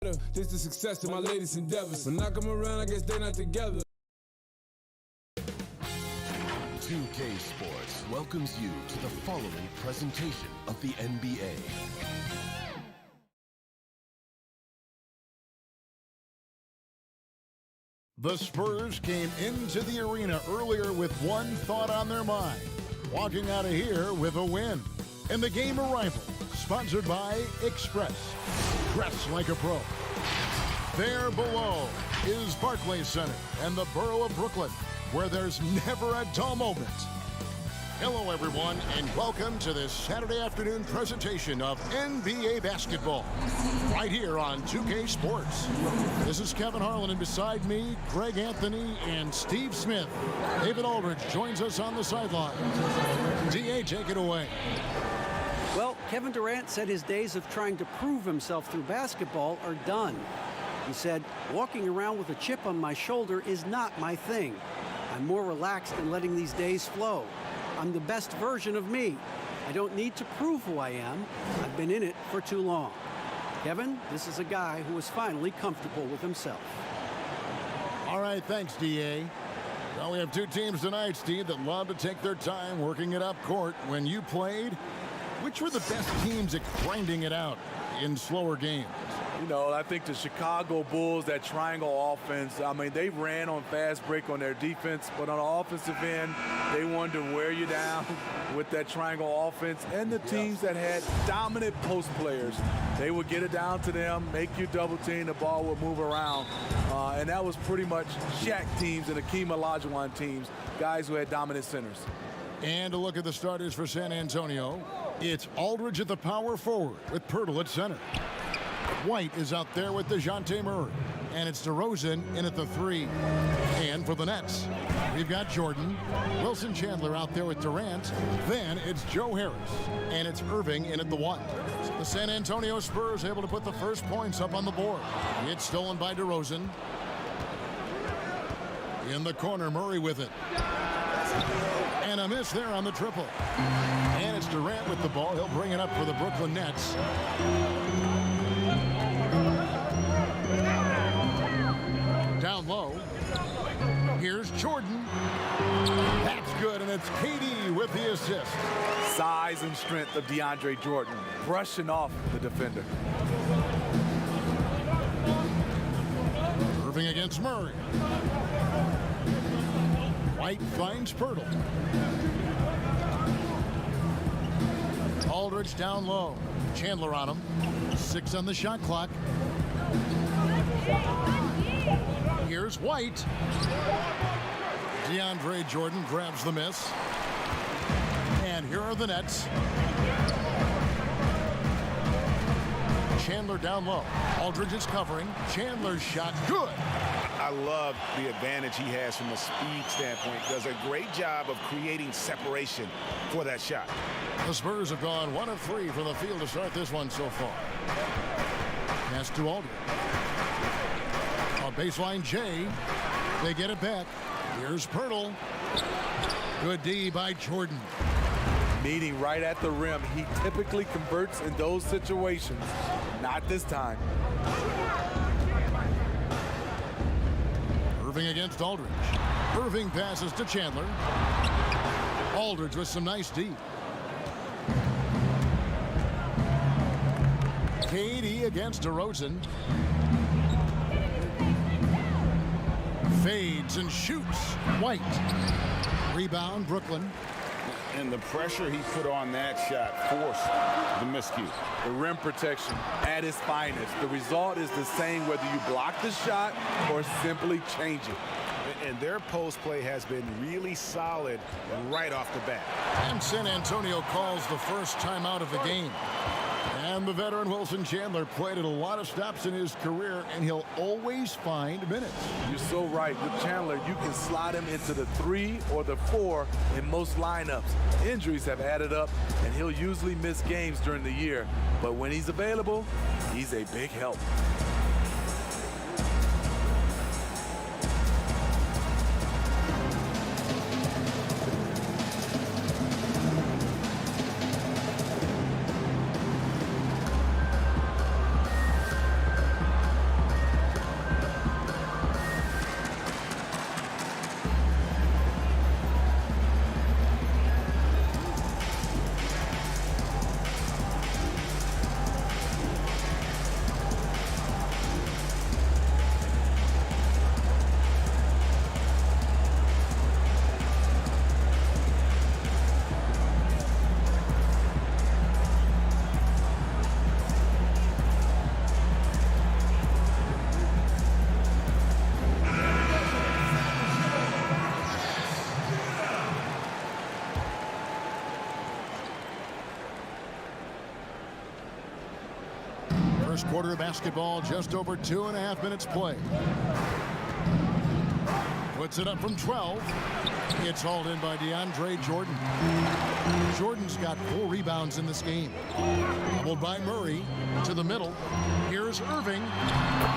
This is success to my latest endeavors. When I come around, I guess they're not together. 2K Sports welcomes you to the following presentation of the NBA. The Spurs came into the arena earlier with one thought on their mind, walking out of here with a win. And the game arrival, sponsored by Express. Dress like a pro. There below is Barclays Center and the borough of Brooklyn, where there's never a dull moment. Hello, everyone, and welcome to this Saturday afternoon presentation of NBA basketball, right here on 2K Sports. This is Kevin Harlan, and beside me, Greg Anthony and Steve Smith. David Aldridge joins us on the sideline. DA, take it away. Well, Kevin Durant said his days of trying to prove himself through basketball are done. He said, walking around with a chip on my shoulder is not my thing. I'm more relaxed in letting these days flow. I'm the best version of me. I don't need to prove who I am. I've been in it for too long. Kevin, this is a guy who is finally comfortable with himself. All right, thanks, DA. Well, we have two teams tonight, Steve, that love to take their time working it up court. When you played, which were the best teams at grinding it out in slower games? You know, I think the Chicago Bulls, that triangle offense, I mean, they ran on fast break on their defense, but on the offensive end, they wanted to wear you down with that triangle offense. And the teams that had dominant post players, they would get it down to them, make you double team, the ball would move around. And that was pretty much Shaq teams and Hakeem Olajuwon teams, guys who had dominant centers. And a look at the starters for San Antonio. It's Aldridge at the power forward with Pirtle at center. White is out there with DeJounte Murray. And it's DeRozan in at the 3. And for the Nets, we've got Jordan, Wilson Chandler out there with Durant. Then it's Joe Harris. And it's Irving in at the 1. The San Antonio Spurs able to put the first points up on the board. It's stolen by DeRozan. In the corner, Murray with it. And a miss there on the triple. And it's Durant with the ball. He'll bring it up for the Brooklyn Nets. Down low. Here's Jordan. That's good, and it's KD with the assist. Size and strength of DeAndre Jordan, brushing off the defender. Irving against Murray. White finds Pirtle. Aldridge down low. Chandler on him. 6 on the shot clock. Here's White. DeAndre Jordan grabs the miss. And here are the Nets. Chandler down low. Aldridge is covering. Chandler's shot good. I love the advantage he has from a speed standpoint. Does a great job of creating separation for that shot. The Spurs have gone 1 of 3 from the field to start this one so far. Pass to Aldridge. On baseline J. They get it back. Here's Pirtle. Good D by Jordan. Meeting right at the rim. He typically converts in those situations. Not this time. Irving against Aldridge. Irving passes to Chandler. Aldridge with some nice D. KD against DeRozan. Fades and shoots. White. Rebound, Brooklyn. And the pressure he put on that shot forced the miscue. The rim protection at its finest. The result is the same whether you block the shot or simply change it. And their post play has been really solid right off the bat. And San Antonio calls the first timeout of the game. And the veteran Wilson Chandler played at a lot of stops in his career, and he'll always find minutes. You're so right. With Chandler, you can slide him into the 3 or the 4 in most lineups. Injuries have added up, and he'll usually miss games during the year. But when he's available, he's a big help. First quarter of basketball, just over 2.5 minutes play. Puts it up from 12. It's hauled in by DeAndre Jordan. Jordan's got 4 rebounds in this game. Doubled by Murray to the middle. Here's Irving.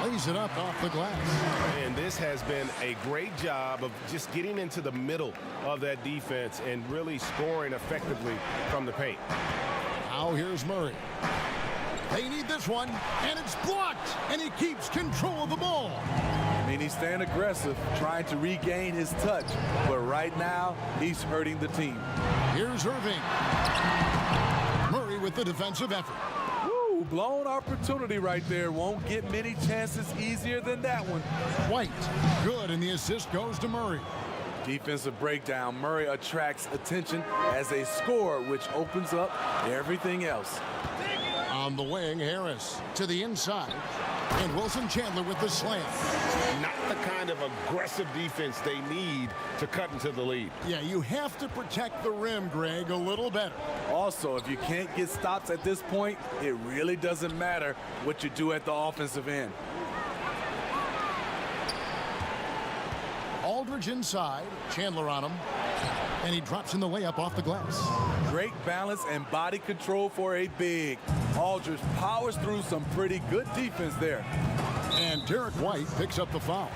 Lays it up off the glass. And this has been a great job of just getting into the middle of that defense and really scoring effectively from the paint. Now here's Murray. They need this one, and it's blocked, and he keeps control of the ball. I mean, he's staying aggressive, trying to regain his touch, but right now, he's hurting the team. Here's Irving. Murray with the defensive effort. Woo, blown opportunity right there. Won't get many chances easier than that one. White, good, and the assist goes to Murray. Defensive breakdown. Murray attracts attention as a scorer, which opens up everything else. On the wing, Harris to the inside. And Wilson Chandler with the slam. Not the kind of aggressive defense they need to cut into the lead. Yeah, you have to protect the rim, Greg, a little better. Also, if you can't get stops at this point, it really doesn't matter what you do at the offensive end. Aldridge inside, Chandler on him, and he drops in the layup off the glass. Great balance and body control for a big. Aldridge powers through some pretty good defense there. And Derek White picks up the foul.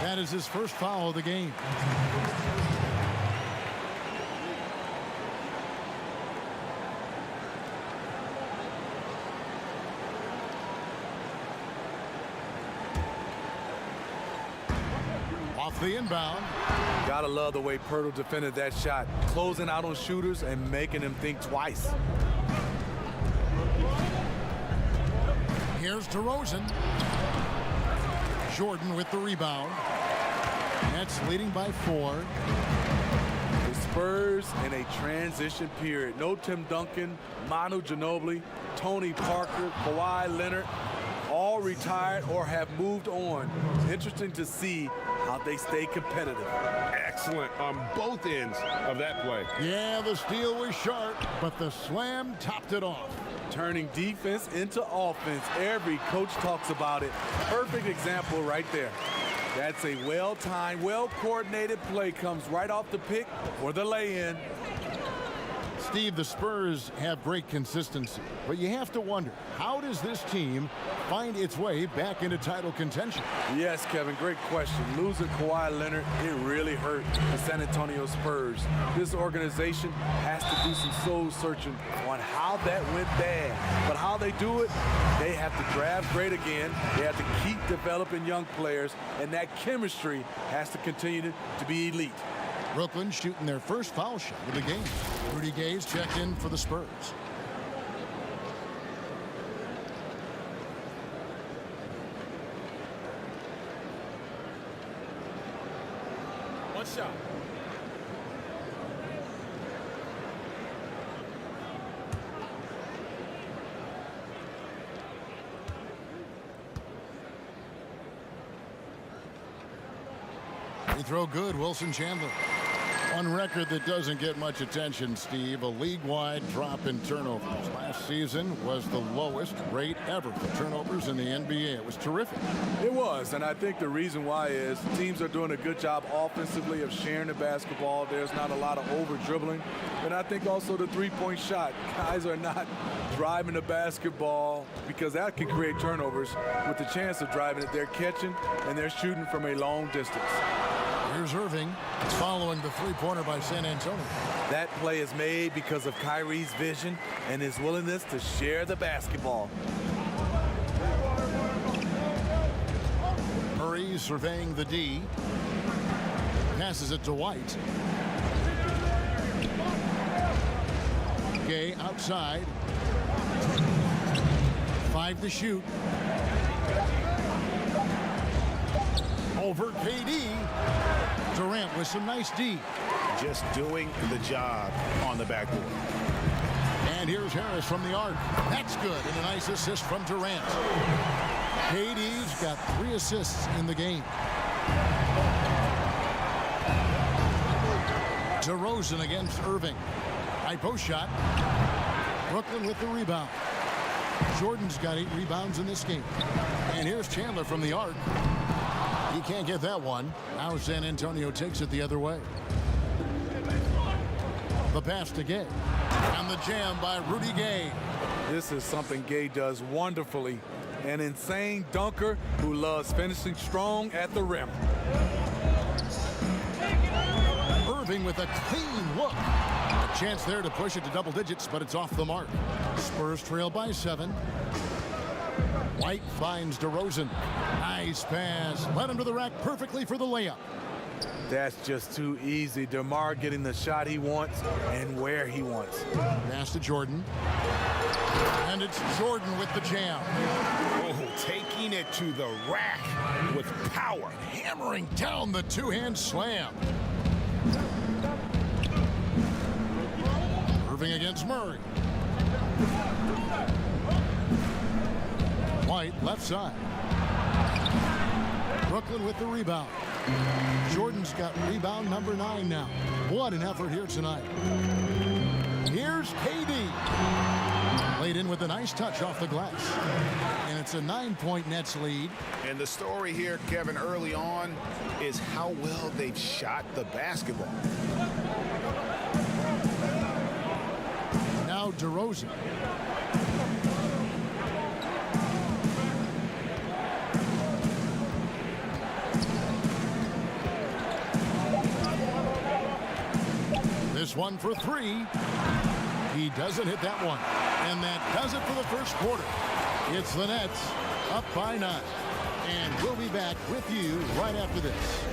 That is his first foul of the game. Off the inbound. Gotta love the way Pirtle defended that shot, closing out on shooters and making them think twice. Here's DeRozan. Jordan with the rebound. Nets leading by 4. The Spurs in a transition period. No Tim Duncan, Manu Ginobili, Tony Parker, Kawhi Leonard, all retired or have moved on. Interesting to see how they stay competitive. Excellent on both ends of that play. Yeah, the steal was sharp, but the slam topped it off. Turning defense into offense. Every coach talks about it. Perfect example right there. That's a well-timed, well-coordinated play. Comes right off the pick or the lay-in. Steve, the Spurs have great consistency, but you have to wonder, how does this team find its way back into title contention? Yes, Kevin, great question. Losing Kawhi Leonard, it really hurt the San Antonio Spurs. This organization has to do some soul searching on how that went bad. But how they do it, they have to draft great again. They have to keep developing young players, and that chemistry has to continue to be elite. Brooklyn shooting their first foul shot of the game. Rudy Gay's checked in for the Spurs. One shot. Free throw good, Wilson Chandler. On record that doesn't get much attention, Steve, a league-wide drop in turnovers. Last season was the lowest rate ever for turnovers in the NBA. It was terrific. It was, and I think the reason why is teams are doing a good job offensively of sharing the basketball. There's not a lot of over-dribbling. And I think also the three-point shot. Guys are not driving the basketball because that can create turnovers. With the chance of driving it, they're catching and they're shooting from a long distance. Here's Irving following the three-pointer by San Antonio. That play is made because of Kyrie's vision and his willingness to share the basketball. Murray surveying the D. Passes it to White. Gay outside. 5 to shoot. Over KD. Durant with some nice D. Just doing the job on the backboard. And here's Harris from the arc. That's good. And a nice assist from Durant. KD's got 3 assists in the game. DeRozan against Irving. High post shot. Brooklyn with the rebound. Jordan's got 8 rebounds in this game. And here's Chandler from the arc. He can't get that one. Now San Antonio takes it the other way. The pass to Gay. And the jam by Rudy Gay. This is something Gay does wonderfully. An insane dunker who loves finishing strong at the rim. Irving with a clean look. A chance there to push it to double digits, but it's off the mark. Spurs trail by 7. White finds DeRozan. Nice pass. Led him to the rack perfectly for the layup. That's just too easy. DeMar getting the shot he wants and where he wants. Pass to Jordan. And it's Jordan with the jam. Oh, taking it to the rack with power. Hammering down the two-hand slam. Irving against Murray. White left side. Brooklyn with the rebound. Jordan's got rebound number 9 now. What an effort here tonight. Here's KD. Laid in with a nice touch off the glass. And it's a 9-point Nets lead. And the story here, Kevin, early on is how well they've shot the basketball. Now DeRozan. This one for 3. He doesn't hit that one. And that does it for the first quarter. It's the Nets up by 9. And we'll be back with you right after this.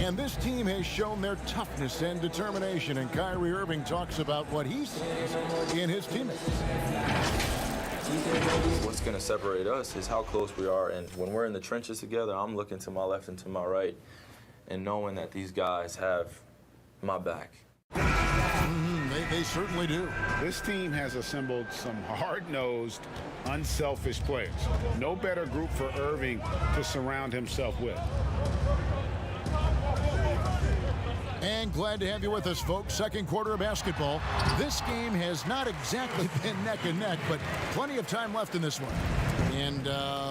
And this team has shown their toughness and determination, and Kyrie Irving talks about what he sees in his teammates. What's going to separate us is how close we are, and when we're in the trenches together, I'm looking to my left and to my right and knowing that these guys have my back. They certainly do. This team has assembled some hard-nosed, unselfish players. No better group for Irving to surround himself with. And glad to have you with us, folks. Second quarter of basketball. This game has not exactly been neck and neck, but plenty of time left in this one. And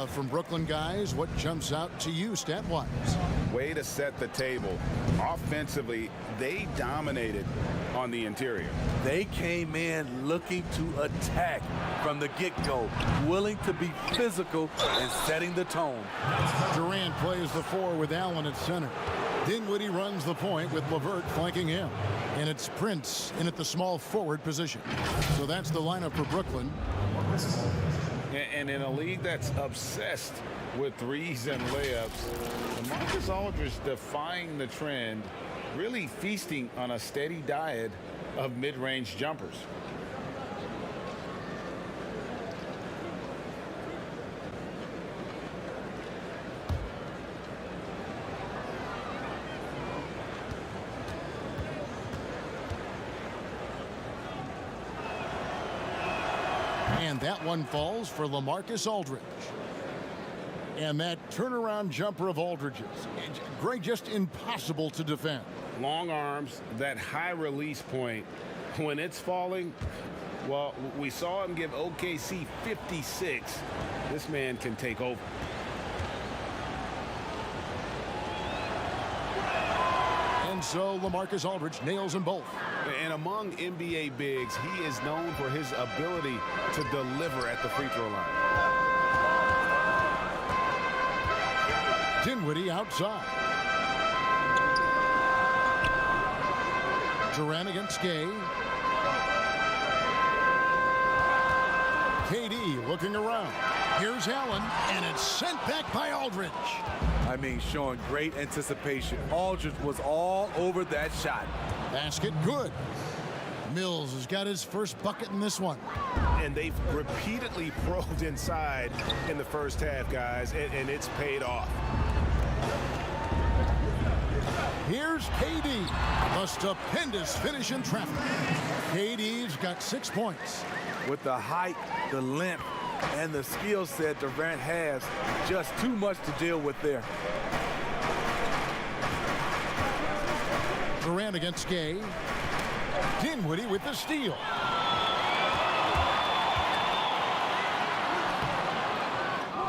from Brooklyn guys, what jumps out to you stat-wise? Way to set the table. Offensively, they dominated on the interior. They came in looking to attack from the get-go, willing to be physical and setting the tone. Durant plays the 4 with Allen at center. Dinwiddie runs the point with LeVert flanking him. And it's Prince in at the small forward position. So that's the lineup for Brooklyn. And in a league that's obsessed with threes and layups, Marcus Aldridge defying the trend, really feasting on a steady diet of mid-range jumpers. And that one falls for LaMarcus Aldridge. And that turnaround jumper of Aldridge's, Greg, just impossible to defend. Long arms, that high release point, when it's falling, well, we saw him give OKC 56. This man can take over. And so LaMarcus Aldridge nails them both. And among NBA bigs, he is known for his ability to deliver at the free throw line. Dinwiddie outside. Durant against Gay. KD looking around. Here's Allen, and it's sent back by Aldridge. I mean, showing great anticipation. Aldridge was all over that shot. Basket good. Mills has got his first bucket in this one. And they've repeatedly probed inside in the first half, guys, and it's paid off. Here's KD. A stupendous finish in traffic. KD's got 6 points. With the height, the length, and the skill set Durant has, just too much to deal with there. Durant against Gay. Dinwiddie with the steal.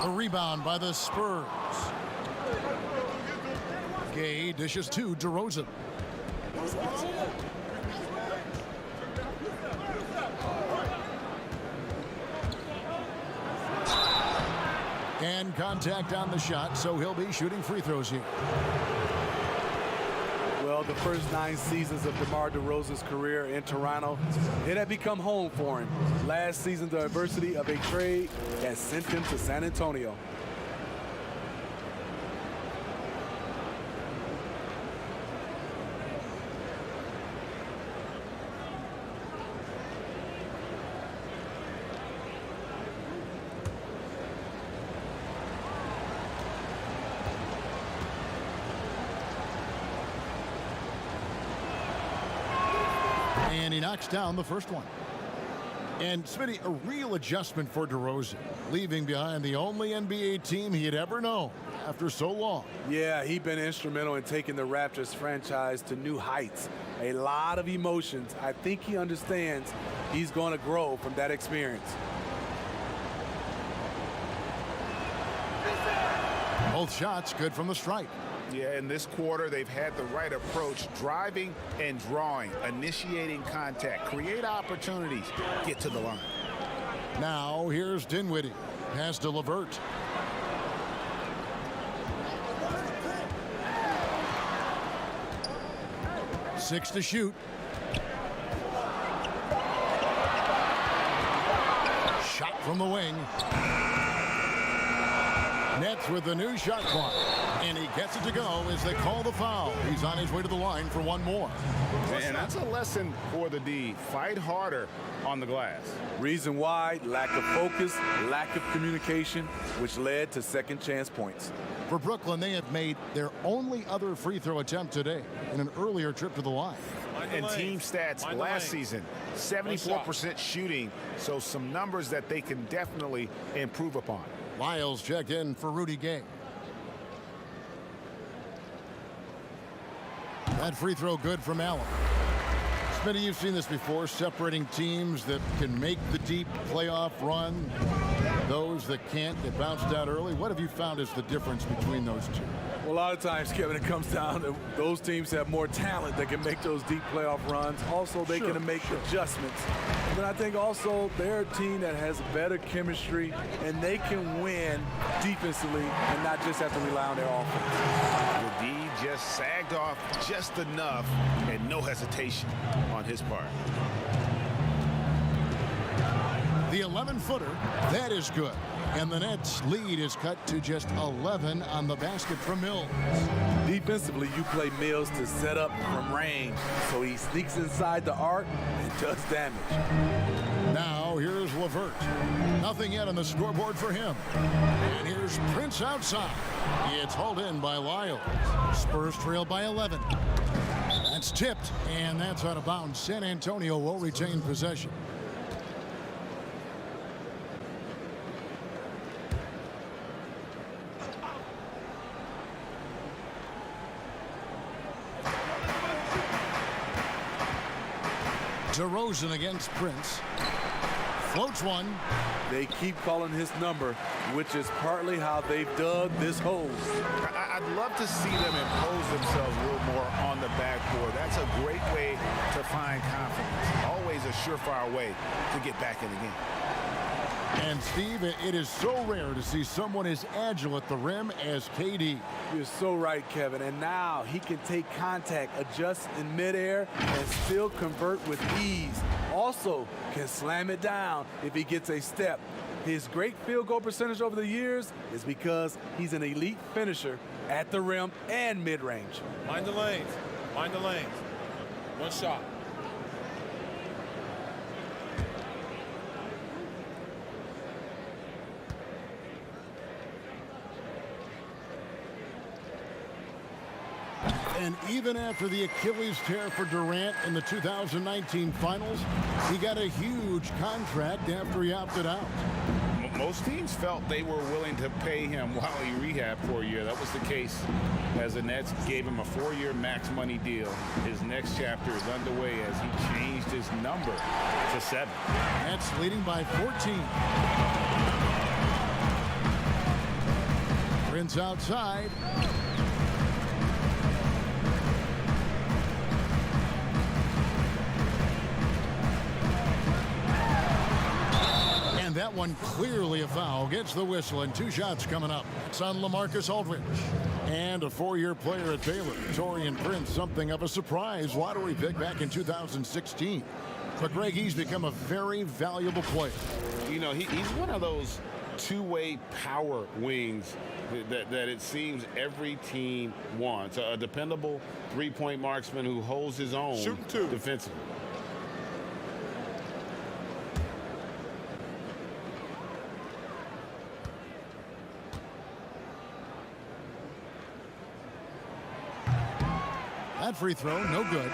A rebound by the Spurs. Gay dishes to DeRozan. And contact on the shot, so he'll be shooting free throws here. Well, the first 9 seasons of DeMar DeRozan's career in Toronto, it had become home for him. Last season, the adversity of a trade has sent him to San Antonio. And he knocks down the first one. And Smitty, a real adjustment for DeRozan, leaving behind the only NBA team he had ever known after so long. Yeah, he's been instrumental in taking the Raptors franchise to new heights. A lot of emotions. I think he understands he's going to grow from that experience. Both shots good from the stripe. Yeah, in this quarter, they've had the right approach, driving and drawing, initiating contact, create opportunities, get to the line. Now here's Dinwiddie. Pass to LeVert. Six to shoot. Shot from the wing. Nets with the new shot clock. And he gets it to go as they call the foul. He's on his way to the line for one more. And that's a lesson for the D. Fight harder on the glass. Reason why: lack of focus, lack of communication, which led to second chance points. For Brooklyn, they have made their only other free throw attempt today in an earlier trip to the line. And team stats last season, 74% shooting, so some numbers that they can definitely improve upon. Lyles checked in for Rudy Gay. That free throw good from Allen. Smitty, you've seen this before, separating teams that can make the deep playoff run, those that can't, get bounced out early. What have you found is the difference between those two? Well, a lot of times, Kevin, it comes down to those teams have more talent that can make those deep playoff runs. Also, they can make adjustments. But I think also they're a team that has better chemistry, and they can win defensively and not just have to rely on their offense. The D just sagged off just enough, and no hesitation on his part. The 11-footer, that is good. And the Nets' lead is cut to just 11 on the basket from Mills. Defensively, you play Mills to set up from range, so he sneaks inside the arc and does damage. Now here's LeVert. Nothing yet on the scoreboard for him. And here's Prince outside. It's hauled in by Lyles. Spurs trail by 11. That's tipped, and that's out of bounds. San Antonio will retain possession. DeRozan against Prince. Floats one. They keep calling his number, which is partly how they've dug this hole. I'd love to see them impose themselves a little more on the backboard. That's a great way to find confidence. Always a surefire way to get back in the game. And Steve, it is so rare to see someone as agile at the rim as KD. You're so right, Kevin. And now he can take contact, adjust in midair, and still convert with ease. Also can slam it down if he gets a step. His great field goal percentage over the years is because he's an elite finisher at the rim and mid-range. Mind the lanes. Mind the lanes. One shot. And even after the Achilles tear for Durant in the 2019 finals, he got a huge contract after he opted out. Most teams felt they were willing to pay him while he rehabbed for a year. That was the case as the Nets gave him a 4-year max money deal. His next chapter is underway as he changed his number to 7. Nets leading by 14. Prince outside. And that one clearly a foul. Gets the whistle, and 2 shots coming up. It's on LaMarcus Aldridge. And a 4-year player at Baylor, Taurean Prince, something of a surprise lottery pick back in 2016. But Greg, he's become a very valuable player. You know, he's one of those two-way power wings that it seems every team wants. A dependable three-point marksman who holds his own defensively. That free throw, no good.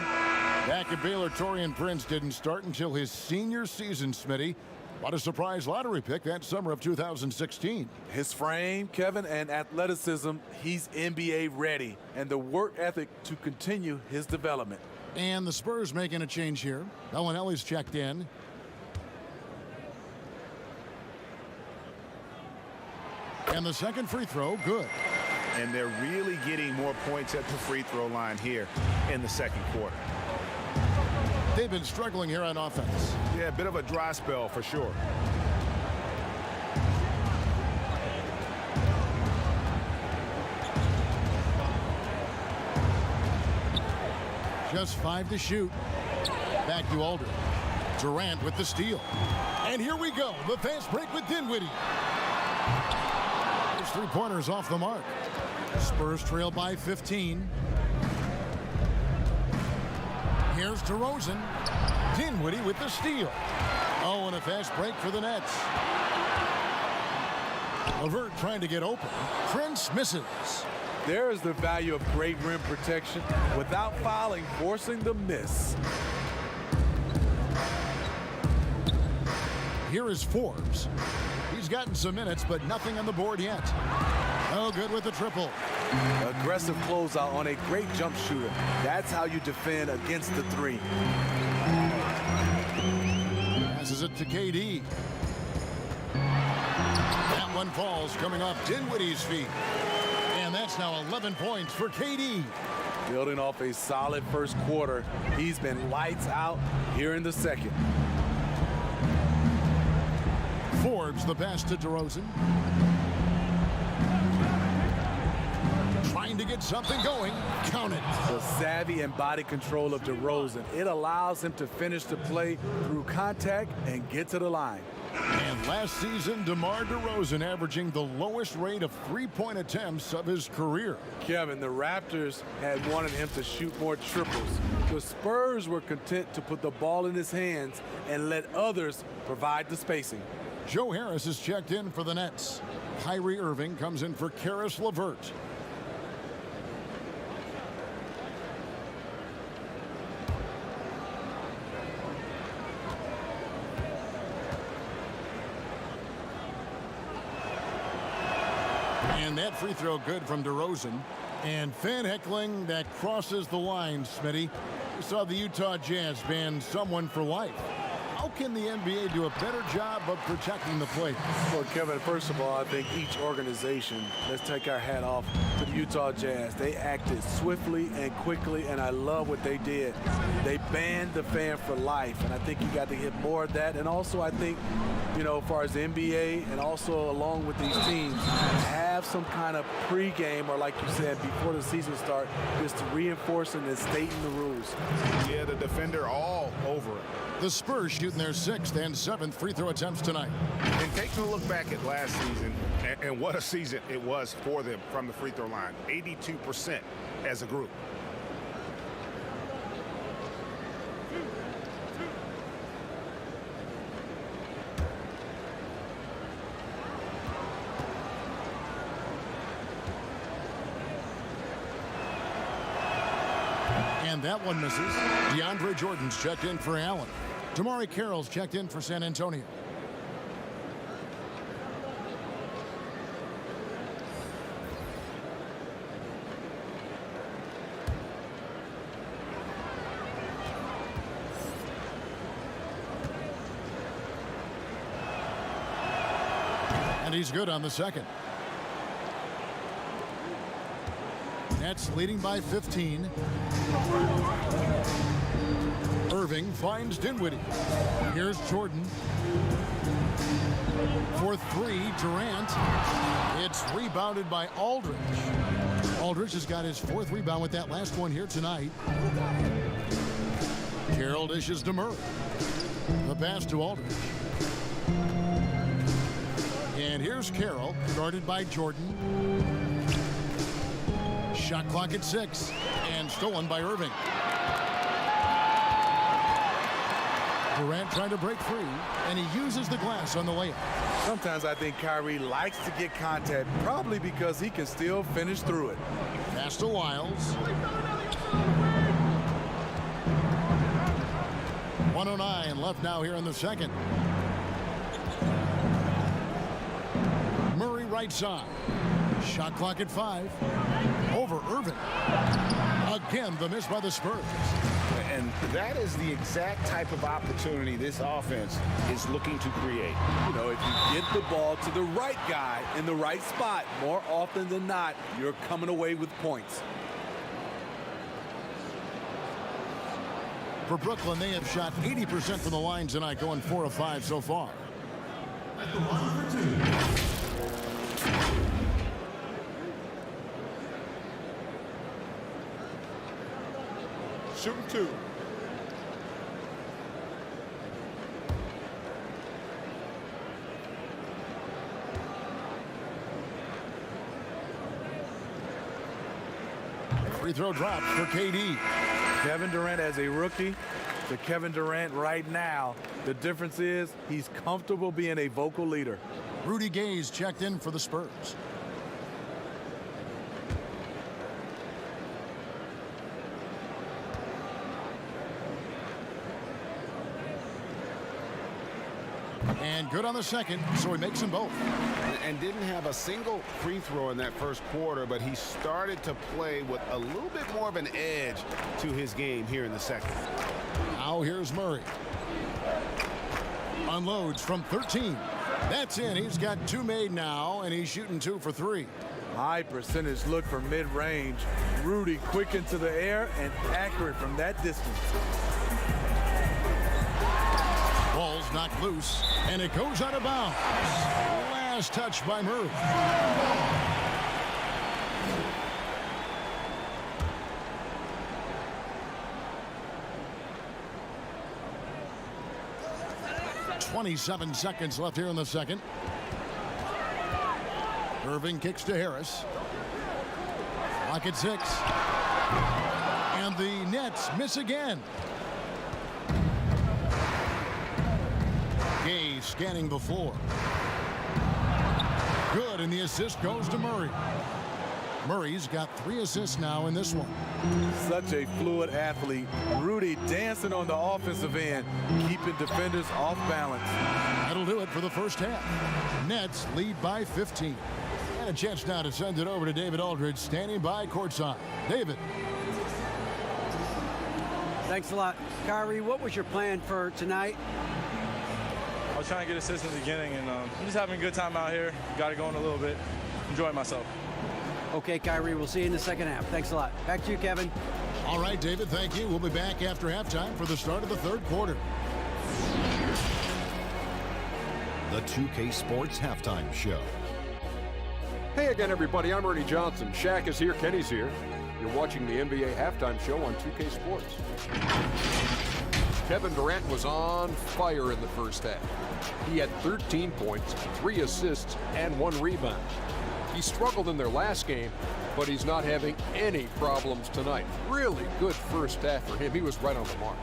Back at Baylor, Taurean Prince didn't start until his senior season, Smitty. What a surprise lottery pick that summer of 2016. His frame, Kevin, and athleticism, he's NBA ready, and the work ethic to continue his development. And the Spurs making a change here. Bellinelli's checked in. And the second free throw, good. And they're really getting more points at the free throw line here in the second quarter. They've been struggling here on offense. Yeah, a bit of a dry spell for sure. Just 5 to shoot. Back to Aldridge. Durant with the steal. And here we go. The fast break with Dinwiddie. His 3-pointers off the mark. Spurs trail by 15. Here's DeRozan. Dinwiddie with the steal. Oh, and a fast break for the Nets. LeVert trying to get open. Prince misses. There is the value of great rim protection without fouling, forcing the miss. Here is Forbes. He's gotten some minutes, but nothing on the board yet. Oh, good with the triple. Aggressive closeout on a great jump shooter. That's how you defend against the 3. Passes it to KD. That one falls coming off Dinwiddie's feet. And that's now 11 points for KD. Building off a solid first quarter, he's been lights out here in the second. Forbes the pass to DeRozan. Trying to get something going. Count it. The savvy and body control of DeRozan. It allows him to finish the play through contact and get to the line. And last season, DeMar DeRozan averaging the lowest rate of 3-point attempts of his career. Kevin, the Raptors had wanted him to shoot more triples. The Spurs were content to put the ball in his hands and let others provide the spacing. Joe Harris is checked in for the Nets. Kyrie Irving comes in for Karis LeVert. And that free throw good from DeRozan. And fan heckling that crosses the line, Smitty. We saw the Utah Jazz ban someone for life. How can the NBA do a better job of protecting the plate? Well, Kevin, first of all, I think each organization, let's take our hat off to the Utah Jazz. They acted swiftly and quickly, and I love what they did. They banned the fan for life, and I think you got to get more of that. And also, I think, you know, as far as the NBA and also along with these teams, have some kind of pregame or, like you said, before the season starts, just to reinforcing and stating the rules. Yeah, the defender all over it. The Spurs shooting their 6th and 7th free throw attempts tonight. And taking a look back at last season, and what a season it was for them from the free throw line. 82% as a group. And that one misses. DeAndre Jordan's checked in for Allen. Damari Carroll's checked in for San Antonio. And he's good on the second. Nets leading by 15. Irving finds Dinwiddie. Here's Jordan. For three, Durant. It's rebounded by Aldridge. Aldridge has got his fourth rebound with that last one here tonight. Carroll dishes to Murray. The pass to Aldridge. And here's Carroll, guarded by Jordan. Shot clock at 6, and stolen by Irving. Durant trying to break free, and he uses the glass on the layup. Sometimes I think Kyrie likes to get contact, probably because he can still finish through it. Pass to Wiles. 1:09 left now here in the second. Murray right side. Shot clock at 5. Over Irving. Again, the miss by the Spurs. And that is the exact type of opportunity this offense is looking to create. You know, if you get the ball to the right guy in the right spot, more often than not, you're coming away with points. For Brooklyn, they have shot 80% from the line tonight, going 4 of 5 so far. At the line for 2. Shooting 2. Free throw drops for KD. Kevin Durant as a rookie to Kevin Durant right now, the difference is he's comfortable being a vocal leader. Rudy Gay's checked in for the Spurs. And good on the second, so he makes them both. And didn't have a single free throw in that first quarter, but he started to play with a little bit more of an edge to his game here in the second. Now here's Murray. Unloads from 13. That's in. He's got 2 made now, and he's shooting 2 for 3. High percentage look from mid-range. Rudy quick into the air and accurate from that distance. Ball's knocked loose, and it goes out of bounds. Last touch by Murray. .27 seconds left here in the second. Irving kicks to Harris. Clock at 6. And the Nets miss again. Gay scanning the floor. Good, and the assist goes to Murray. Murray's got 3 assists now in this one. Such a fluid athlete. Rudy dancing on the offensive end, keeping defenders off balance. That'll do it for the first half. Nets lead by 15. And a chance now to send it over to David Aldridge, standing by courtside. David. Thanks a lot. Kyrie, what was your plan for tonight? I was trying to get assists in the beginning, and I'm just having a good time out here. Got it going a little bit. Enjoying myself. Okay, Kyrie, we'll see you in the second half. Thanks a lot. Back to you, Kevin. All right, David, thank you. We'll be back after halftime for the start of the third quarter. The 2K Sports Halftime Show. Hey again, everybody. I'm Ernie Johnson. Shaq is here. Kenny's here. You're watching the NBA Halftime Show on 2K Sports. Kevin Durant was on fire in the first half. He had 13 points, 3 assists, and 1 rebound. He struggled in their last game, but he's not having any problems tonight. Really good first half for him. He was right on the mark.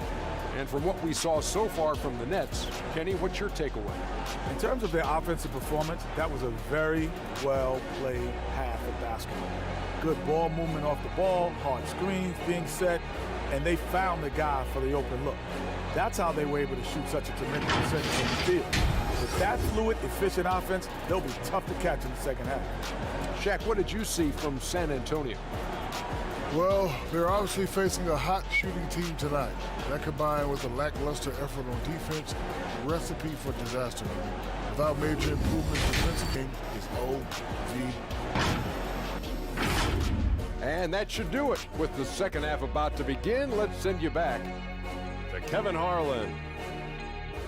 And from what we saw so far from the Nets, Kenny, what's your takeaway? In terms of their offensive performance, that was a very well-played half of basketball. Good ball movement off the ball, hard screens being set, and they found the guy for the open look. That's how they were able to shoot such a tremendous percentage from the field. With that fluid, efficient offense, they'll be tough to catch in the second half. Shaq, what did you see from San Antonio? Well, they're obviously facing a hot shooting team tonight. That combined with a lackluster effort on defense, recipe for disaster. Without major improvements defensively, And that should do it. With the second half about to begin, let's send you back to Kevin Harlan.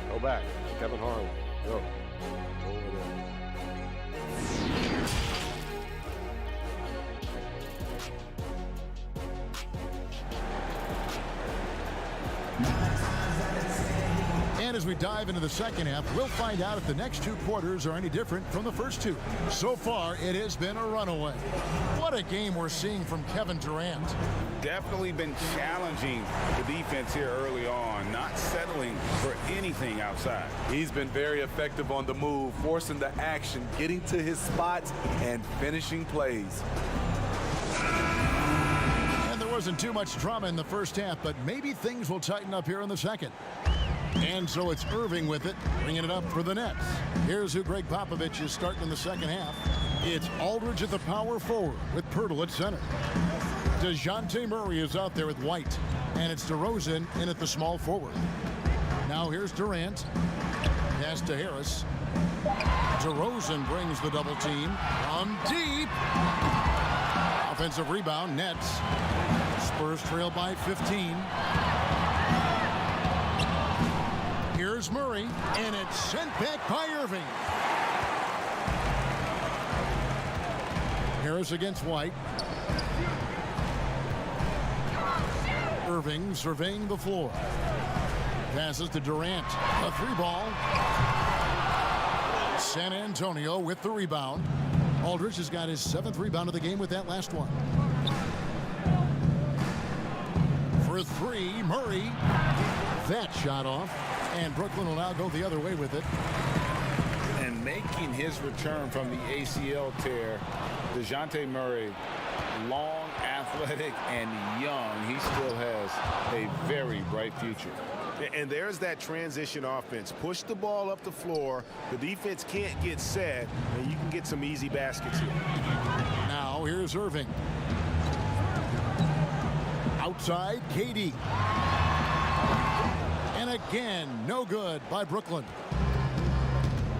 Go back, Kevin Harlan. Go. Over there. And as we dive into the second half, we'll find out if the next two quarters are any different from the first two. So far, it has been a runaway. What a game we're seeing from Kevin Durant. Definitely been challenging the defense here early on, not settling for anything outside. He's been very effective on the move, forcing the action, getting to his spots, and finishing plays. And there wasn't too much drama in the first half, but maybe things will tighten up here in the second. And so it's Irving with it, bringing it up for the Nets. Here's who Greg Popovich is starting in the second half. It's Aldridge at the power forward with Pirtle at center. DeJounte Murray is out there with White. And it's DeRozan in at the small forward. Now here's Durant. Pass to Harris. DeRozan brings the double team from deep. Offensive rebound, Nets. Spurs trail by 15. Here's Murray, and it's sent back by Irving. Harris against White. Irving surveying the floor. Passes to Durant. A three ball. San Antonio with the rebound. Aldridge has got his 7th rebound of the game with that last one. For three, Murray. That shot off. And Brooklyn will now go the other way with it. And making his return from the ACL tear, DeJounte Murray, long, athletic, and young, he still has a very bright future. And there's that transition offense. Push the ball up the floor. The defense can't get set, and you can get some easy baskets here. Now here's Irving. Outside, KD. And again, no good by Brooklyn.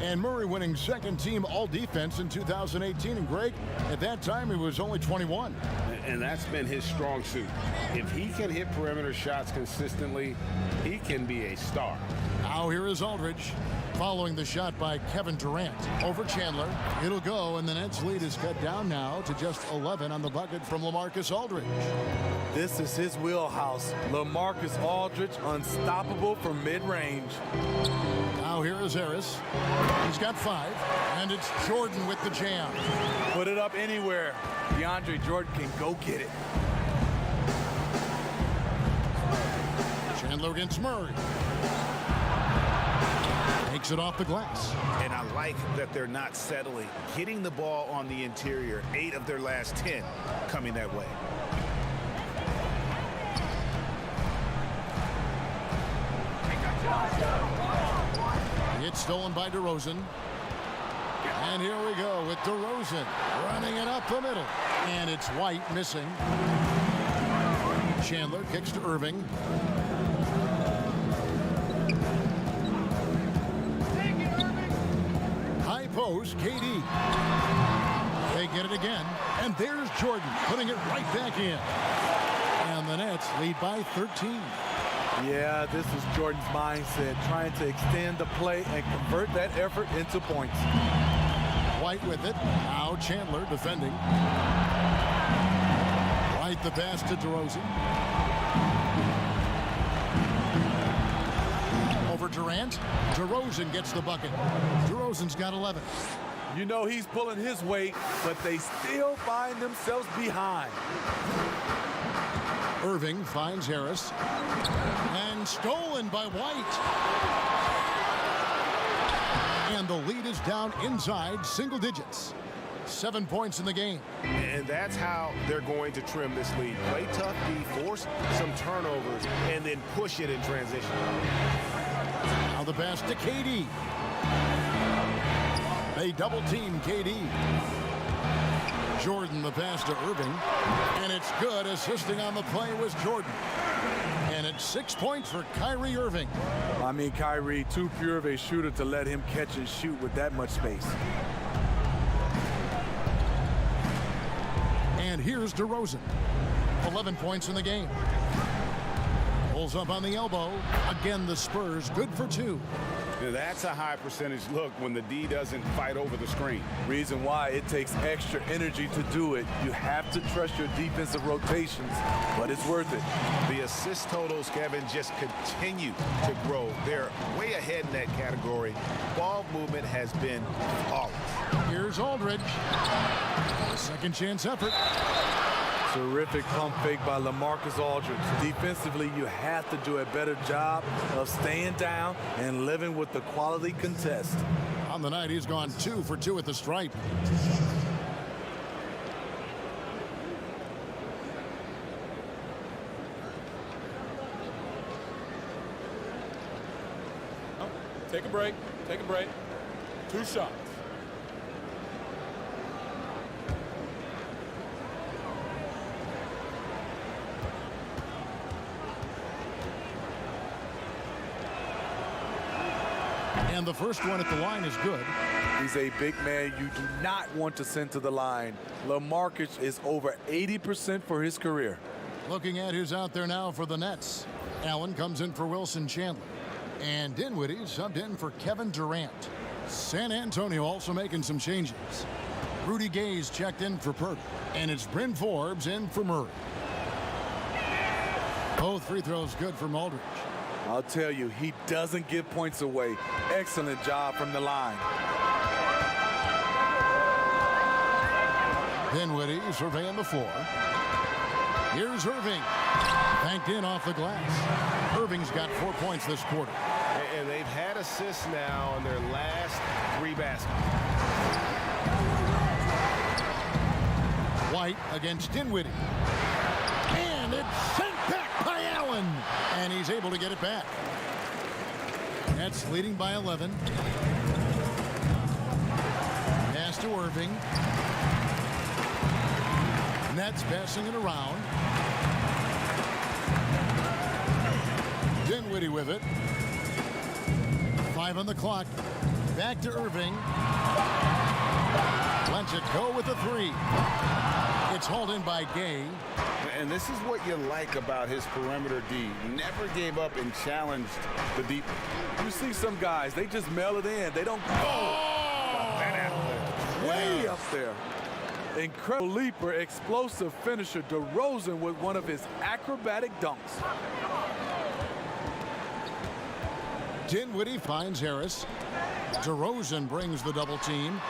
And Murray winning second team all defense in 2018. And Greg, at that time, he was only 21. And that's been his strong suit. If he can hit perimeter shots consistently, he can be a star. Now here is Aldridge. Following the shot by Kevin Durant over Chandler. It'll go, and the Nets lead is cut down now to just 11 on the bucket from LaMarcus Aldridge. This is his wheelhouse. LaMarcus Aldridge, unstoppable from mid-range. Now here is Harris. He's got 5, and it's Jordan with the jam. Put it up anywhere. DeAndre Jordan can go get it. Chandler against Murray. Takes it off the glass. And I like that they're not settling. Hitting the ball on the interior, 8 of their last 10 coming that way. It's stolen by DeRozan. And here we go with DeRozan running it up the middle. And it's White missing. Chandler kicks to Irving. High post, KD. They get it again. And there's Jordan putting it right back in. And the Nets lead by 13. Yeah, this is Jordan's mindset, trying to extend the play and convert that effort into points. White with it. Now Chandler defending. White the pass to DeRozan. Over Durant. DeRozan gets the bucket. DeRozan's got 11. You know he's pulling his weight, but they still find themselves behind. Irving finds Harris. And stolen by White. And the lead is down inside single digits. 7 points in the game. And that's how they're going to trim this lead. Play tough D, force some turnovers, and then push it in transition. Now the pass to KD. They double team KD. Jordan the pass to Irving. And it's good. Assisting on the play was Jordan. And it's 6 points for Kyrie Irving. I mean, Kyrie, too pure of a shooter to let him catch and shoot with that much space. And And here's DeRozan. 11 points in the game. Pulls up on the elbow. Again, the Spurs good for 2. Now that's a high percentage look when the D doesn't fight over the screen. Reason why it takes extra energy to do it. You have to trust your defensive rotations, but it's worth it. The assist totals, Kevin, just continue to grow. They're way ahead in that category. Ball movement has been flawless. Here's Aldridge. A second chance effort. Terrific pump fake by LaMarcus Aldridge. Defensively, you have to do a better job of staying down and living with the quality contest. On the night, he's gone 2 for 2 at the stripe. Take a break. Take a break. 2 shots. And the first one at the line is good. He's a big man you do not want to send to the line. LaMarcus is over 80% for his career. Looking at who's out there now for the Nets. Allen comes in for Wilson Chandler. And Dinwiddie subbed in for Kevin Durant. San Antonio also making some changes. Rudy Gay's checked in for Purdy. And it's Bryn Forbes in for Murray. Both free throws good from Aldridge. I'll tell you, he doesn't give points away. Excellent job from the line. Dinwiddie surveying the floor. Here's Irving. Banked in off the glass. Irving's got 4 points this quarter. And they've had assists now on their last 3 baskets. White against Dinwiddie. And it's sent back by Allen. And he's able to get it back. Nets leading by 11. Pass to Irving. Nets passing it around. Dinwiddie with it. 5 on the clock. Back to Irving. Lets it go with the 3. It's hauled in by Gay. And this is what you like about his perimeter D. Never gave up and challenged the deep. You see some guys, they just mail it in. They don't go. Way up there. Incredible leaper, explosive finisher. DeRozan with one of his acrobatic dunks. Dinwiddie finds Harris. DeRozan brings the double team.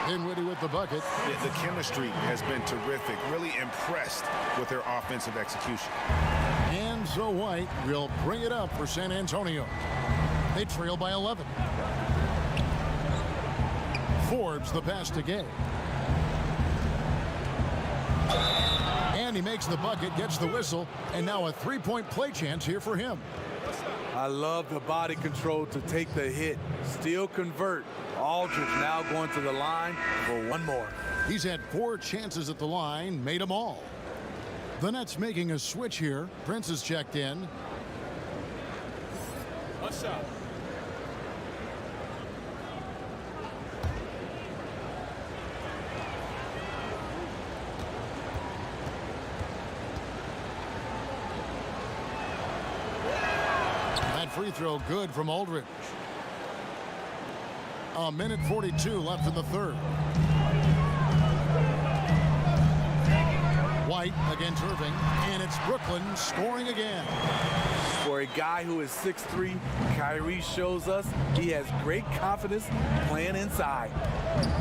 Dinwiddie with the bucket. The chemistry has been terrific. Really impressed with their offensive execution. And so White will bring it up for San Antonio. They trail by 11. Forbes the pass to Gay. And he makes the bucket, gets the whistle, and now a 3-point play chance here for him. I love the body control to take the hit, still convert. Aldridge now going to the line for one more. He's had 4 chances at the line, made them all. The Nets making a switch here. Prince is checked in. 1 shot. Free throw good from Aldridge. A minute 42 left in the third. White against Irving, and it's Brooklyn scoring again. For a guy who is 6'3", Kyrie shows us he has great confidence playing inside.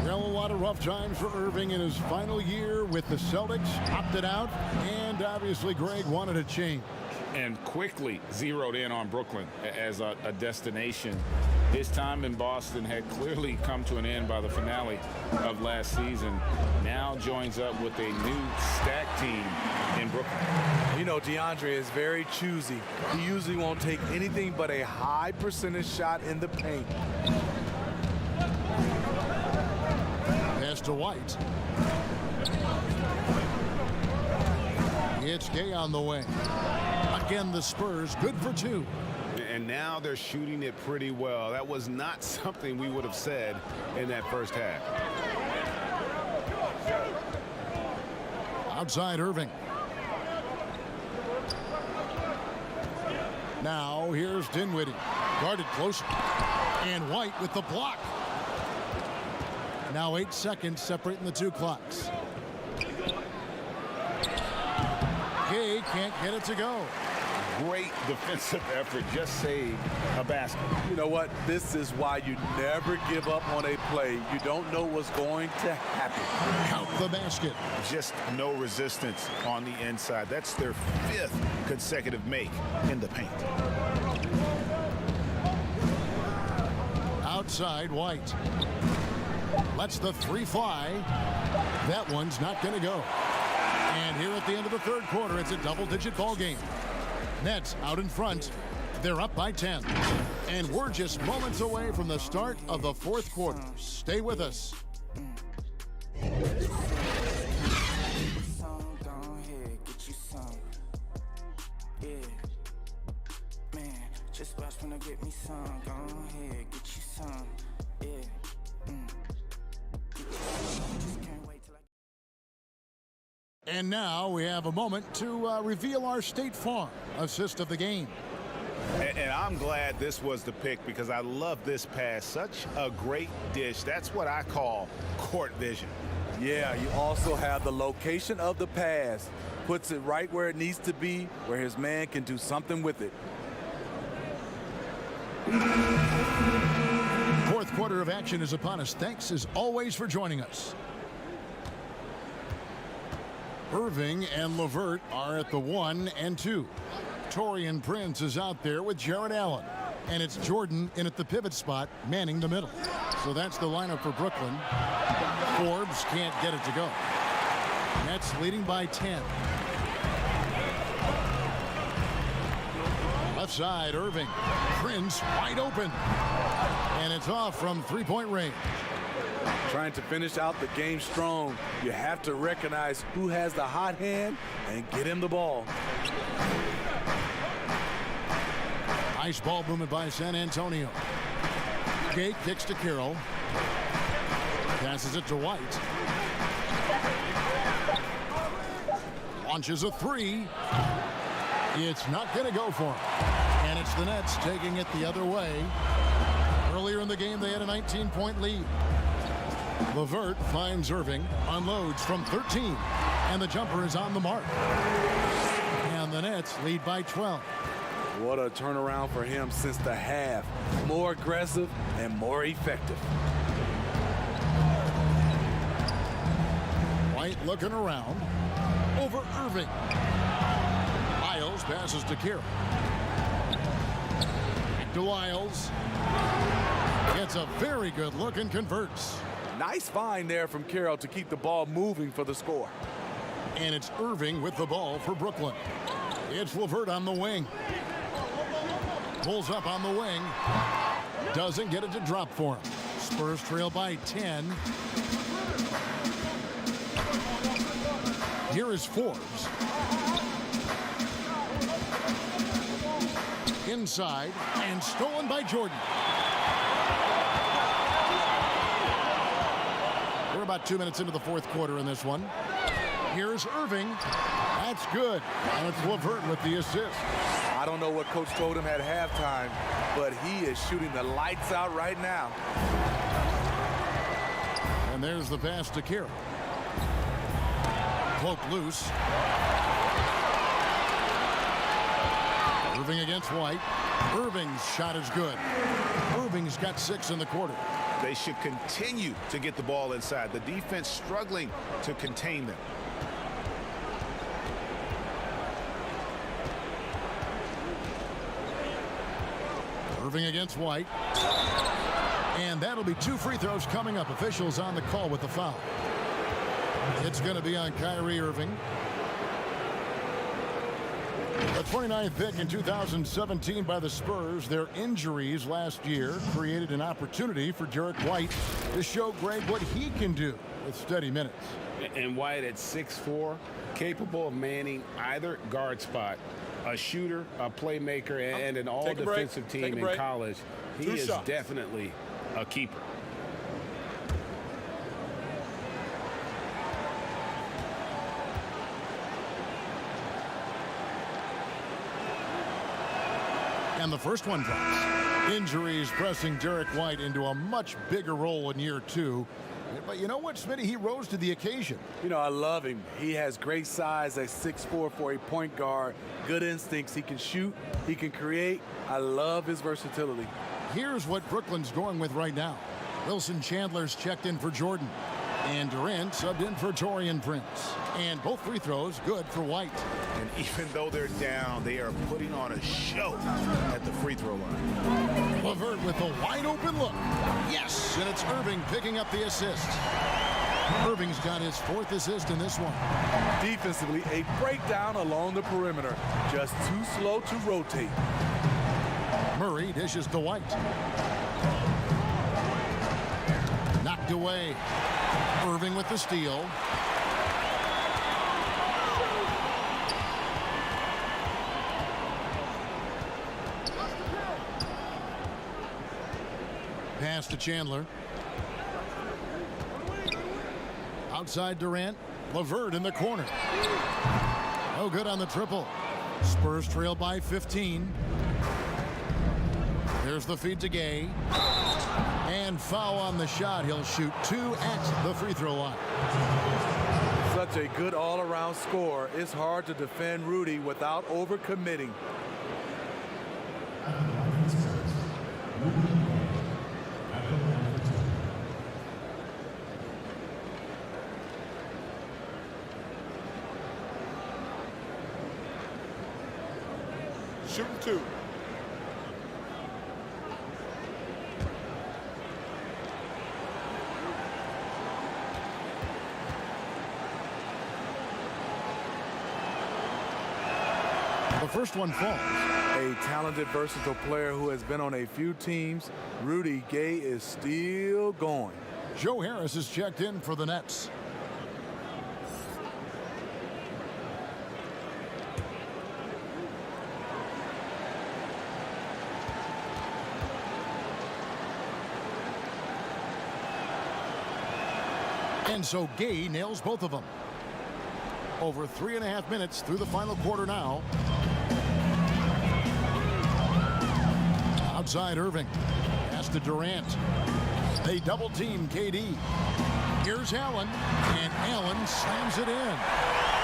Well, a lot of rough times for Irving in his final year with the Celtics, opted out, and obviously Greg wanted a change. And quickly zeroed in on Brooklyn as a destination. His time in Boston had clearly come to an end by the finale of last season. Now joins up with a new stacked team in Brooklyn. You know, DeAndre is very choosy. He usually won't take anything but a high percentage shot in the paint. Pass to White. It's Gay on the way. Again, the Spurs good for 2. And now they're shooting it pretty well. That was not something we would have said in that first half. Outside Irving. Now here's Dinwiddie. Guarded close. And White with the block. Now 8 seconds separating the two clocks. Gay can't get it to go. Great defensive effort, just saved a basket. You know what? This is why you never give up on a play. You don't know what's going to happen. Count the basket. Just no resistance on the inside. That's their 5th consecutive make in the paint. Outside White. Lets the three fly. That one's not going to go. And here at the end of the third quarter, it's a double-digit ball game. Nets out in front. They're up by 10. And we're just moments away from the start of the fourth quarter. Stay with us. Just watch when I get me some. Go ahead, get you some. Yeah. Just can't wait till I... And now we have a moment to reveal our State Farm assist of the game. And I'm glad this was the pick because I love this pass. Such a great dish. That's what I call court vision. Yeah, you also have the location of the pass. Puts it right where it needs to be, where his man can do something with it. Fourth quarter of action is upon us. Thanks as always for joining us. Irving and LeVert are at the 1 and 2. Taurean Prince is out there with Jared Allen. And it's Jordan in at the pivot spot, manning the middle. So that's the lineup for Brooklyn. Forbes can't get it to go. Nets leading by 10. Left side, Irving. Prince wide open. And it's off from three-point range. Trying to finish out the game strong. You have to recognize who has the hot hand and get him the ball. Nice ball movement by San Antonio. Gay kicks to Carroll. Passes it to White. Launches a three. It's not going to go for him. And it's the Nets taking it the other way. Earlier in the game, they had a 19-point lead. LeVert finds Irving, unloads from 13, and the jumper is on the mark. And the Nets lead by 12. What a turnaround for him since the half. More aggressive and more effective. White looking around. Over Irving. Lyles passes to Carroll. Back to Lyles. Gets a very good look and converts. Nice find there from Carroll to keep the ball moving for the score. And it's Irving with the ball for Brooklyn. It's LeVert on the wing. Pulls up on the wing. Doesn't get it to drop for him. Spurs trail by 10. Here is Forbes. Inside and stolen by Jordan. We're about 2 minutes into the fourth quarter in this one. Here's Irving. That's good. And it's LeVert with the assist. I don't know what coach told him at halftime, but he is shooting the lights out right now. And there's the pass to Carroll. Cloak loose. Irving against White. Irving's shot is good. Irving's got 6 in the quarter. They should continue to get the ball inside. The defense struggling to contain them. Irving against White. And that'll be 2 free throws coming up. Officials on the call with the foul. It's going to be on Kyrie Irving. The 29th pick in 2017 by the Spurs. Their injuries last year created an opportunity for Derek White to show Greg what he can do with steady minutes. And White at 6'4", capable of manning either guard spot. A shooter, a playmaker, and an all-defensive team in college. He is definitely a keeper. And the first one drops. Injuries pressing Derek White into a much bigger role in year 2. But you know what, Smitty? He rose to the occasion. You know, I love him. He has great size at 6'4" for a point guard. Good instincts. He can shoot. He can create. I love his versatility. Here's what Brooklyn's going with right now. Wilson Chandler's checked in for Jordan. And Durant subbed in for Taurean Prince. And both free throws good for White. And even though they're down, they are putting on a show at the free throw line. LeVert with a wide open look. Yes, and it's Irving picking up the assist. Irving's got his 4th assist in this one. Defensively, a breakdown along the perimeter. Just too slow to rotate. Murray dishes to White. Knocked away. Irving with the steal. Pass to Chandler. Outside Durant. LeVert in the corner. No good on the triple. Spurs trail by 15. There's the feed to Gay. And foul on the shot. He'll shoot 2 at the free throw line. Such a good all-around score. It's hard to defend Rudy without overcommitting. Shooting 2. The first one falls. A talented, versatile player who has been on a few teams. Rudy Gay is still going. Joe Harris is checked in for the Nets. And so Gay nails both of them. Over 3.5 minutes through the final quarter now. Outside Irving. Pass to Durant. They double team KD. Here's Allen. And Allen slams it in.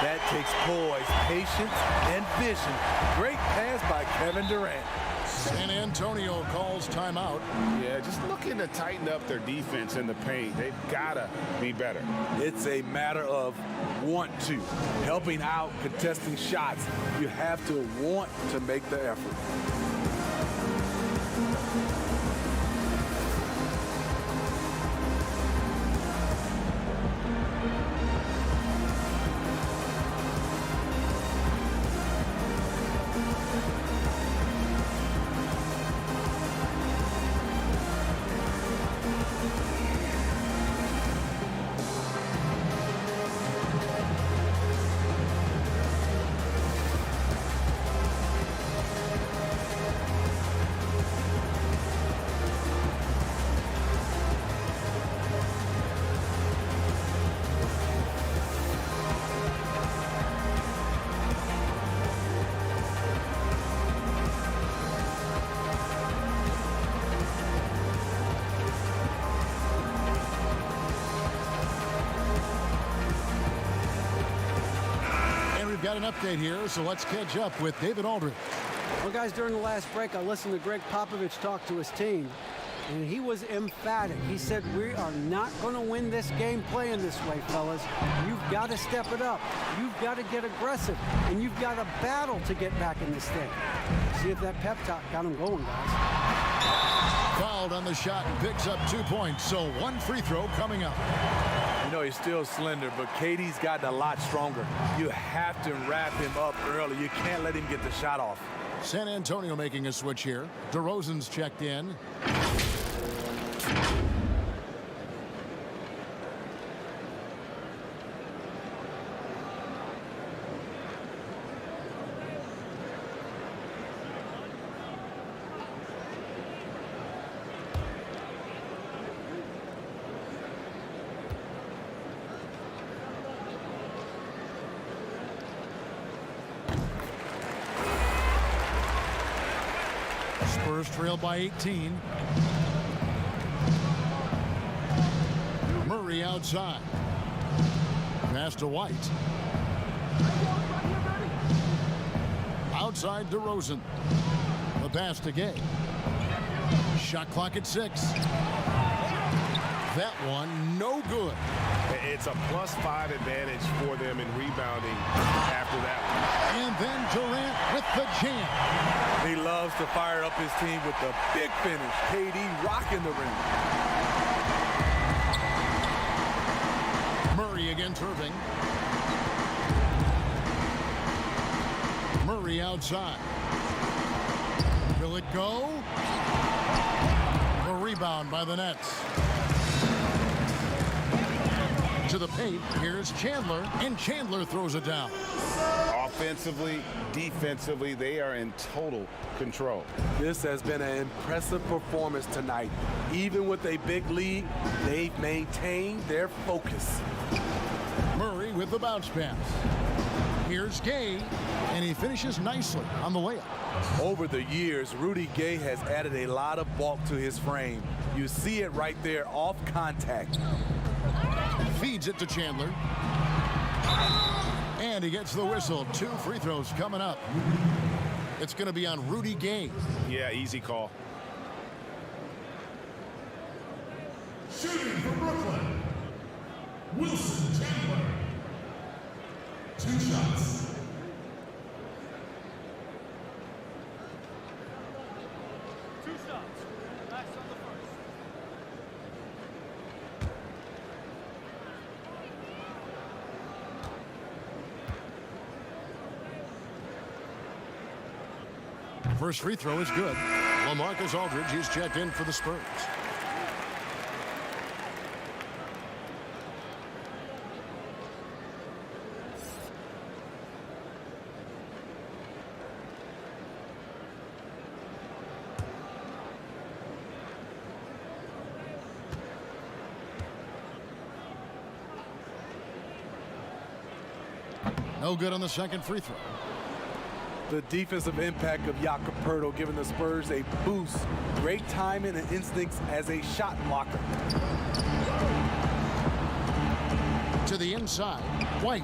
That takes poise, patience, and vision. Great pass by Kevin Durant. San Antonio calls timeout. Yeah, just looking to tighten up their defense in the paint. They've got to be better. It's a matter of want to. Helping out, contesting shots. You have to want to make the effort. Got an update here, so let's catch up with David Aldridge. Well, guys, during the last break, I listened to Greg Popovich talk to his team, and he was emphatic. He said, we are not going to win this game playing this way, fellas. You've got to step it up. You've got to get aggressive, and you've got to battle to get back in this thing. See if that pep talk got him going, guys. Fouled on the shot and picks up 2 points, so 1 free throw coming up. You know, he's still slender, but KD's gotten a lot stronger. You have to wrap him up early. You can't let him get the shot off. San Antonio making a switch here. DeRozan's checked in. Spurs trail by 18. Murray outside. Pass to White. Outside DeRozan. The pass to Gay. Shot clock at 6. That one no good. It's a +5 advantage for them in rebounding after that. And then Durant with the jam. He loves to fire up his team with the big finish. KD rocking the rim. Murray against Irving. Murray outside. Will it go? The rebound by the Nets. To the paint, here's Chandler, and Chandler throws it down. Offensively, defensively, they are in total control. This has been an impressive performance tonight. Even with a big lead, they've maintained their focus. Murray with the bounce pass. Here's Gay, and he finishes nicely on the layup. Over the years, Rudy Gay has added a lot of bulk to his frame. You see it right there off contact. Feeds it to Chandler. And he gets the whistle. 2 free throws coming up. It's going to be on Rudy Gay. Yeah, easy call. Shooting for Brooklyn, Wilson Chandler. 2 shots. First free throw is good. LaMarcus Aldridge, he's checked in for the Spurs. No good on the second free throw. The defensive impact of Jakob Poeltl giving the Spurs a boost. Great timing and instincts as a shot blocker. To the inside, White.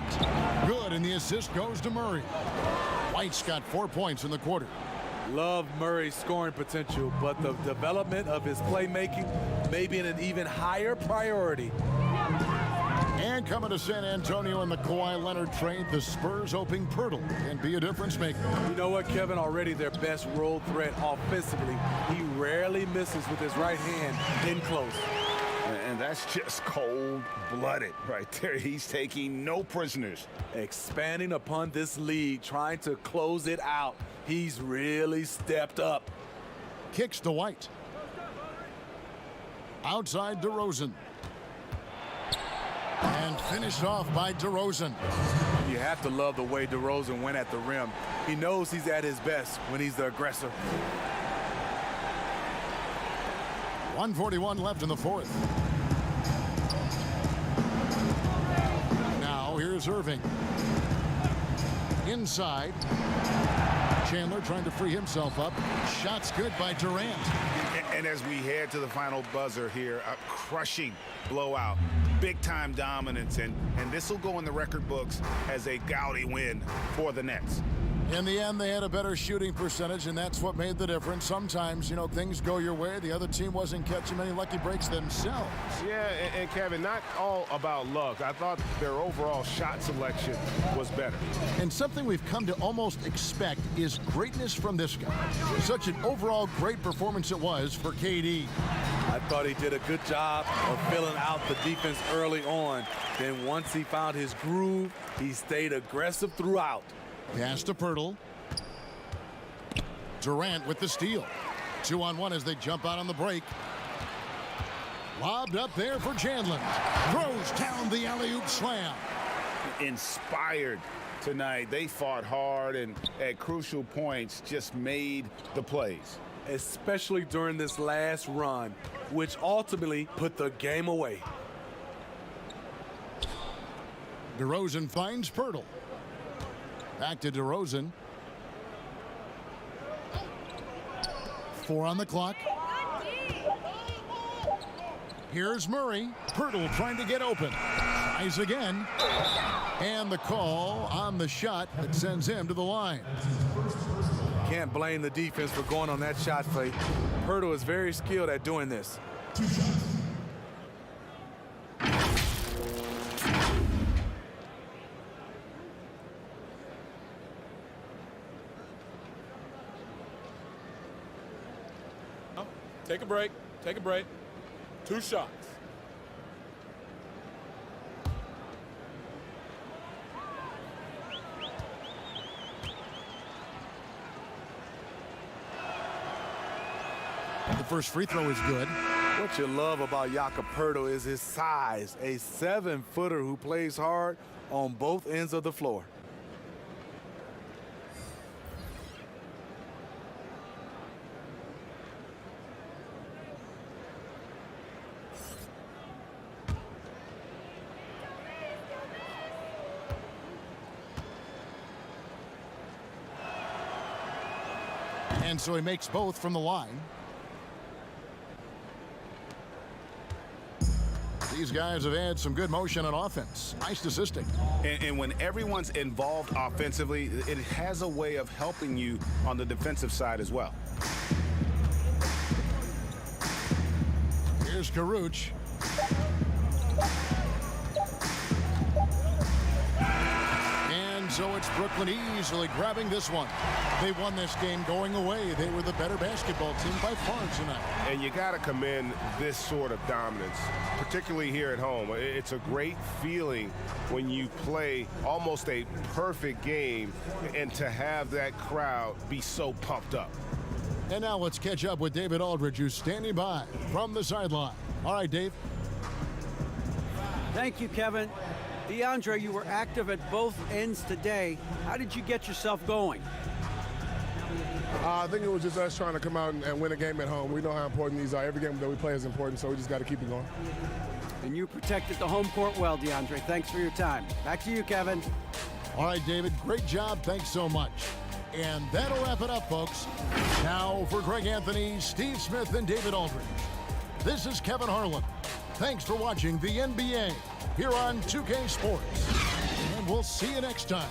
Good, and the assist goes to Murray. White's got 4 points in the quarter. Love Murray's scoring potential, but the development of his playmaking may be an even higher priority. And coming to San Antonio in the Kawhi Leonard trade, the Spurs hoping Poeltl can be a difference maker. You know what, Kevin? Already their best role threat offensively. He rarely misses with his right hand in close. And that's just cold-blooded right there. He's taking no prisoners. Expanding upon this lead, trying to close it out. He's really stepped up. Kicks to White. Outside DeRozan. And finished off by DeRozan. You have to love the way DeRozan went at the rim. He knows he's at his best when he's the aggressor. 1:41 left in the fourth. Now here's Irving. Inside. Chandler trying to free himself up. Shots good by Durant. And as we head to the final buzzer here, a crushing blowout, big-time dominance, and this will go in the record books as a gaudy win for the Nets. In the end, they had a better shooting percentage, and that's what made the difference. Sometimes, you know, things go your way. The other team wasn't catching many lucky breaks themselves. Yeah, and Kevin, not all about luck. I thought their overall shot selection was better. And something we've come to almost expect is greatness from this guy. Such an overall great performance it was for KD. I thought he did a good job of filling out the defense early on. Then once he found his groove, he stayed aggressive throughout. Pass to Poeltl. Durant with the steal. 2-on-1 as they jump out on the break. Lobbed up there for Chandler. Throws down the alley-oop slam. Inspired tonight. They fought hard and at crucial points just made the plays. Especially during this last run, which ultimately put the game away. DeRozan finds Poeltl. Back to DeRozan. 4 on the clock. Here's Murray. Pirtle trying to get open. Tries again. And the call on the shot that sends him to the line. Can't blame the defense for going on that shot fake. Pirtle is very skilled at doing this. 2 shots. Take a break. Take a break. 2 shots. The first free throw is good. What you love about Jakob Poeltl is his size, a 7-footer who plays hard on both ends of the floor. And so he makes both from the line. These guys have had some good motion on offense. Nice assisting. And when everyone's involved offensively, it has a way of helping you on the defensive side as well. Here's Karuch. And so it's Brooklyn easily grabbing this one. They won this game going away. They were the better basketball team by far tonight. And you got to commend this sort of dominance, particularly here at home. It's a great feeling when you play almost a perfect game and to have that crowd be so pumped up. And now let's catch up with David Aldridge, who's standing by from the sideline. All right, Dave. Thank you, Kevin. DeAndre, you were active at both ends today. How did you get yourself going? I think it was just us trying to come out and win a game at home. We know how important these are. Every game that we play is important, so we just got to keep it going. And you protected the home court well, DeAndre. Thanks for your time. Back to you, Kevin. All right, David, great job. Thanks so much. And that'll wrap it up, folks. Now for Greg Anthony, Steve Smith, and David Aldridge. This is Kevin Harlan. Thanks for watching the NBA here on 2K Sports. And we'll see you next time.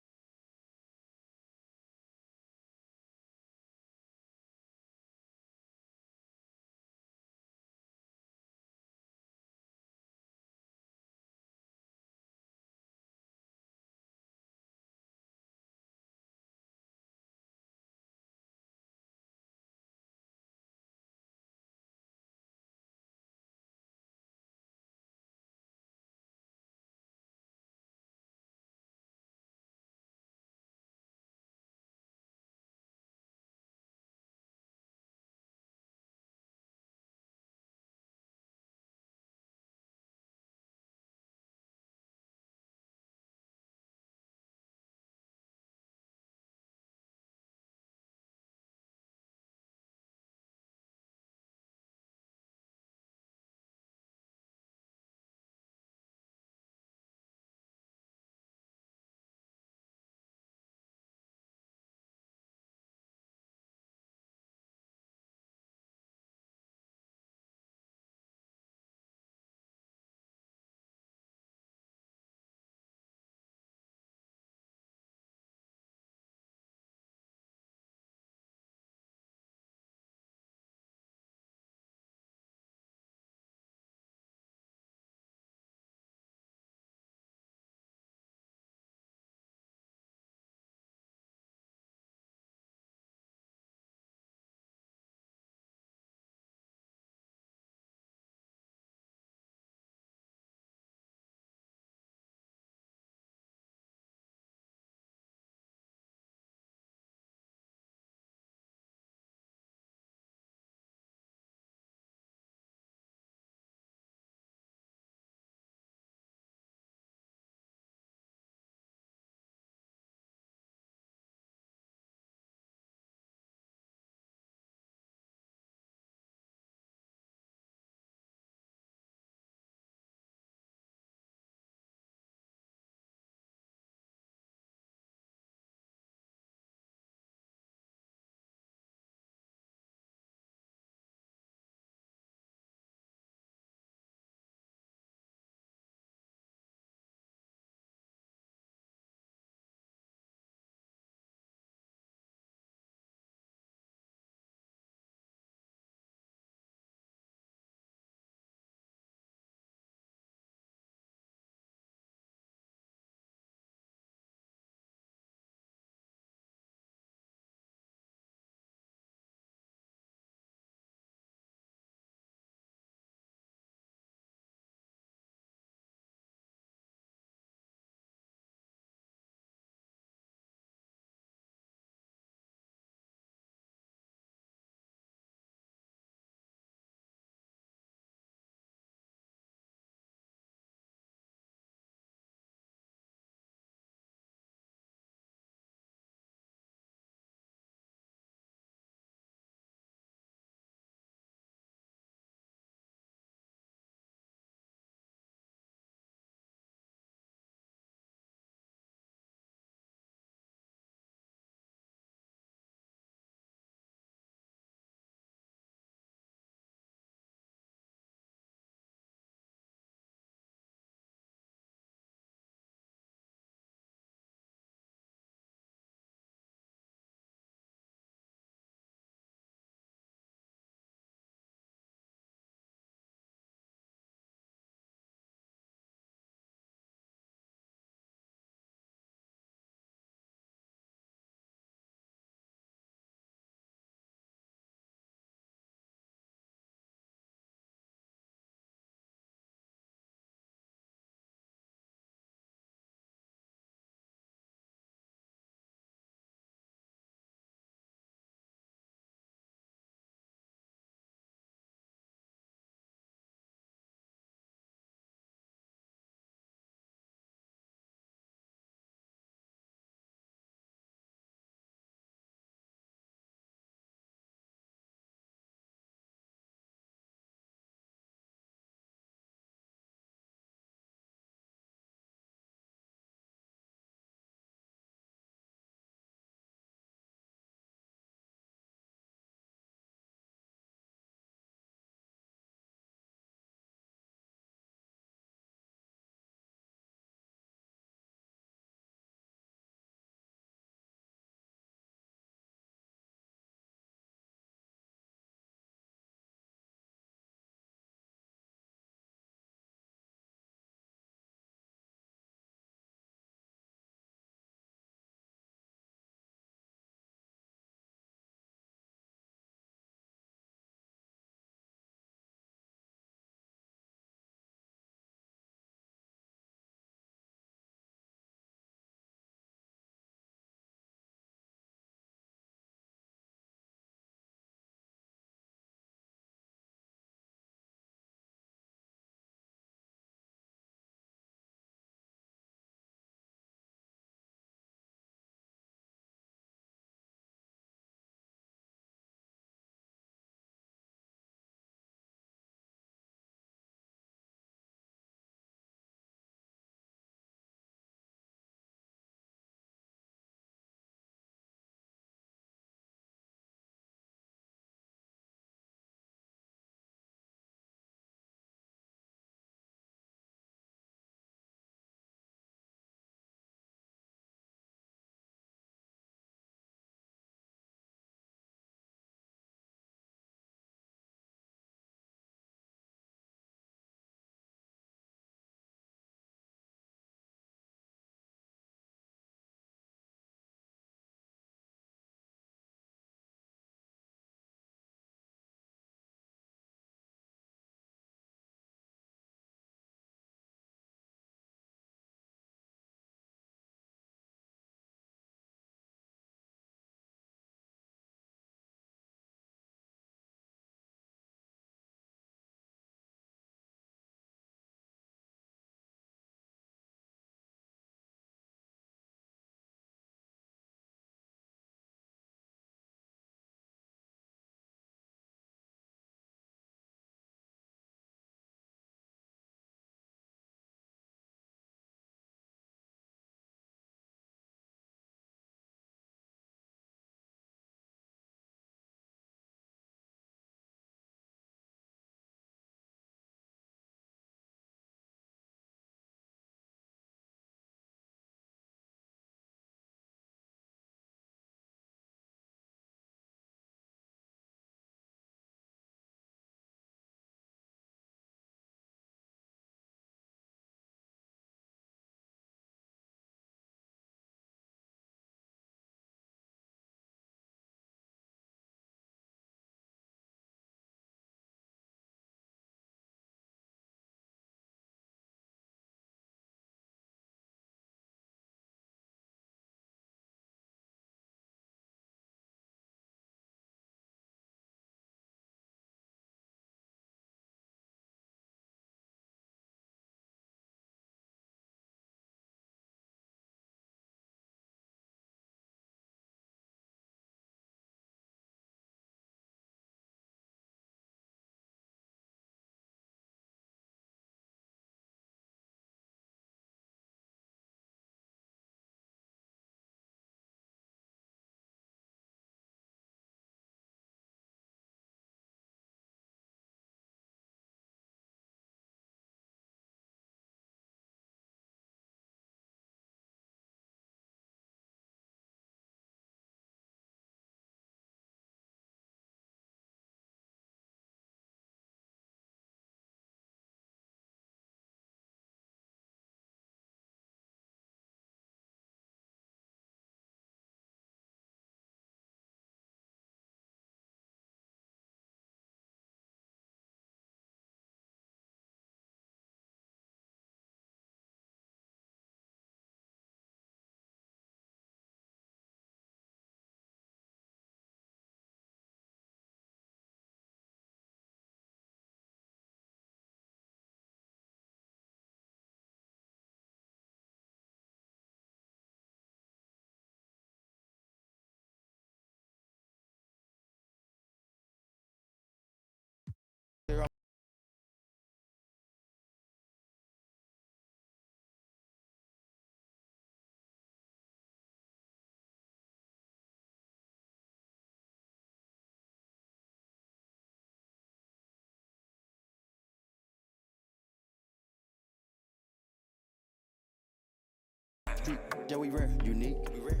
street. Yeah, we rare, unique. We rare.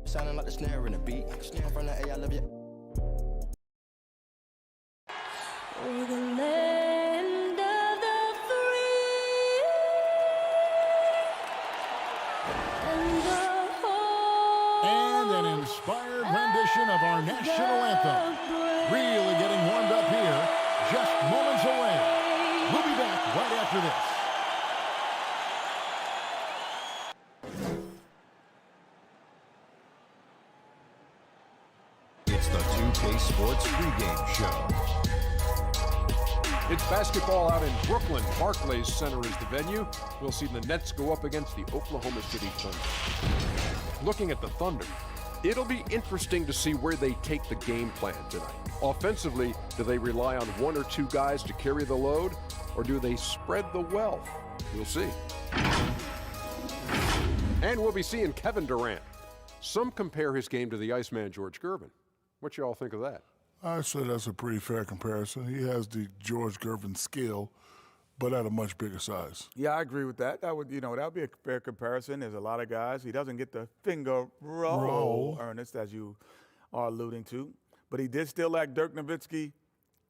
Sounding like the snare in the beat. I'm from the A, I love you. We're the land of the free and an inspired rendition of our national anthem. Really getting warmed up here, just moments away. We'll be back right after this. It's the 2K Sports pregame show. It's basketball out in Brooklyn. Barclays Center is the venue. We'll see the Nets go up against the Oklahoma City Thunder. Looking at the Thunder, it'll be interesting to see where they take the game plan tonight. Offensively, do they rely on one or two guys to carry the load, or do they spread the wealth? We'll see. And we'll be seeing Kevin Durant. Some compare his game to the Iceman George Gervin. What you all think of that? I say that's a pretty fair comparison. He has the George Gervin skill, but at a much bigger size. Yeah, I agree with that. That would, that would be a fair comparison. There's a lot of guys. He doesn't get the finger roll, Ernest, as you are alluding to. But he did still lack Dirk Nowitzki,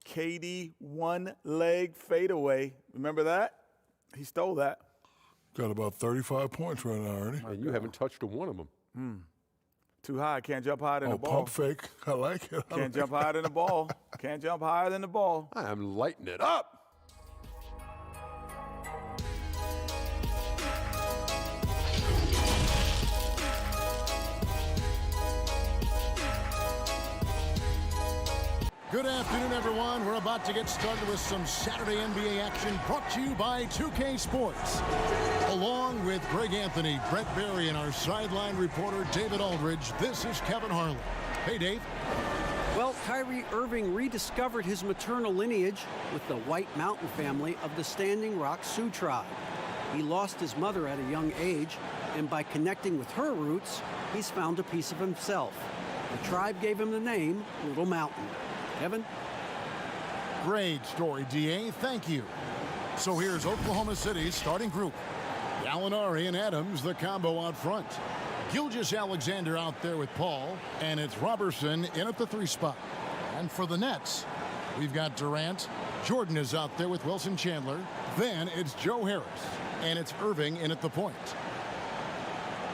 KD one-leg fadeaway. Remember that? He stole that. Got about 35 points right now, Ernie. And you haven't touched a one of them. Too high. Can't jump higher than the ball. Pump fake. I like it. Can't jump higher than the ball. Can't jump higher than the ball. I'm lighting it up. Good afternoon, everyone. We're about to get started with some Saturday NBA action brought to you by 2K Sports. Along with Greg Anthony, Brett Berry, and our sideline reporter, David Aldridge, this is Kevin Harlan. Hey, Dave. Well, Kyrie Irving rediscovered his maternal lineage with the White Mountain family of the Standing Rock Sioux tribe. He lost his mother at a young age, and by connecting with her roots, he's found a piece of himself. The tribe gave him the name Little Mountain. Kevin? Great story, DA. Thank you. So here's Oklahoma City's starting group. Gallinari and Adams, the combo out front. Gilgeous-Alexander out there with Paul, and it's Robertson in at the 3 spot. And for the Nets, we've got Durant. Jordan is out there with Wilson Chandler. Then it's Joe Harris, and it's Irving in at the point.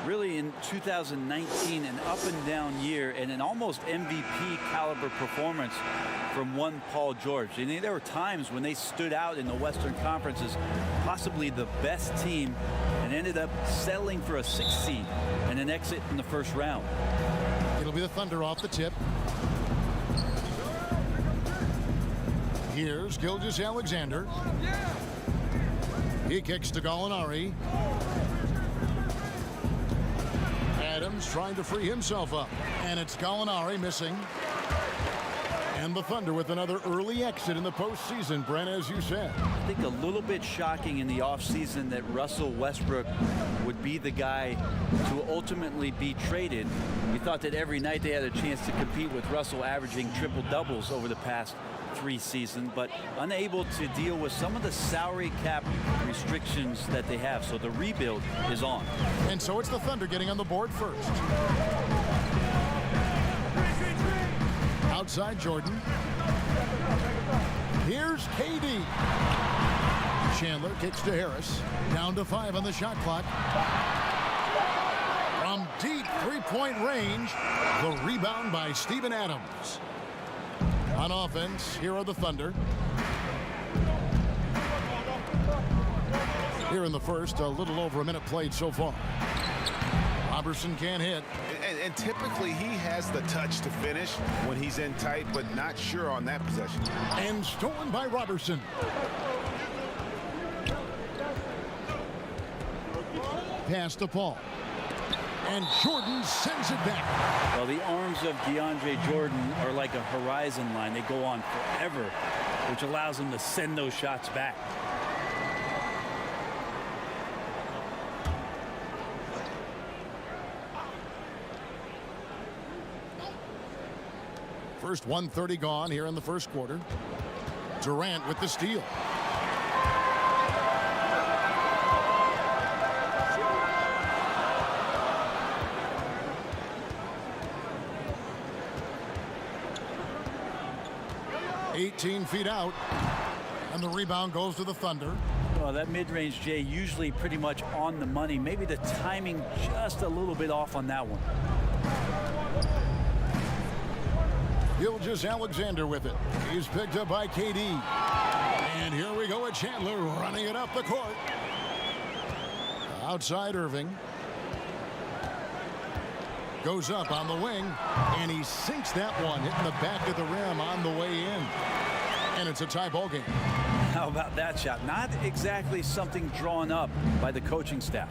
Really, in 2019, an up-and-down year and an almost MVP caliber performance from one Paul George. And there were times when they stood out in the Western Conference as possibly the best team and ended up settling for a 6th seed and an exit in the first round. It'll be the Thunder off the tip. Here's Gilgeous-Alexander. He kicks to Gallinari. Adams trying to free himself up. And it's Gallinari missing. And the Thunder with another early exit in the postseason, Brent, as you said. I think a little bit shocking in the offseason that Russell Westbrook would be the guy to ultimately be traded. We thought that every night they had a chance to compete with Russell averaging triple-doubles over the past 3 seasons, but unable to deal with some of the salary cap restrictions that they have. So the rebuild is on. And so it's the Thunder getting on the board first. Outside Jordan. Here's KD. Chandler kicks to Harris. Down to 5 on the shot clock. From deep 3-point range, the rebound by Steven Adams. On offense, here are the Thunder. Here in the first, a little over a minute played so far. Robertson can't hit. And typically he has the touch to finish when he's in tight, but not sure on that possession. And stolen by Robertson. Pass to Paul. And Jordan sends it back. Well, the arms of DeAndre Jordan are like a horizon line. They go on forever, which allows him to send those shots back. First 1:30 gone here in the first quarter. Durant with the steal. 18 feet out. And the rebound goes to the Thunder. Well, that mid-range, Jay, usually pretty much on the money. Maybe the timing just a little bit off on that one. Gilgeous-Alexander with it. He's picked up by KD. And here we go with Chandler running it up the court. Outside Irving. Goes up on the wing. And he sinks that one, hitting the back of the rim on the way in. And it's a tie ball game. How about that shot? Not exactly something drawn up by the coaching staff.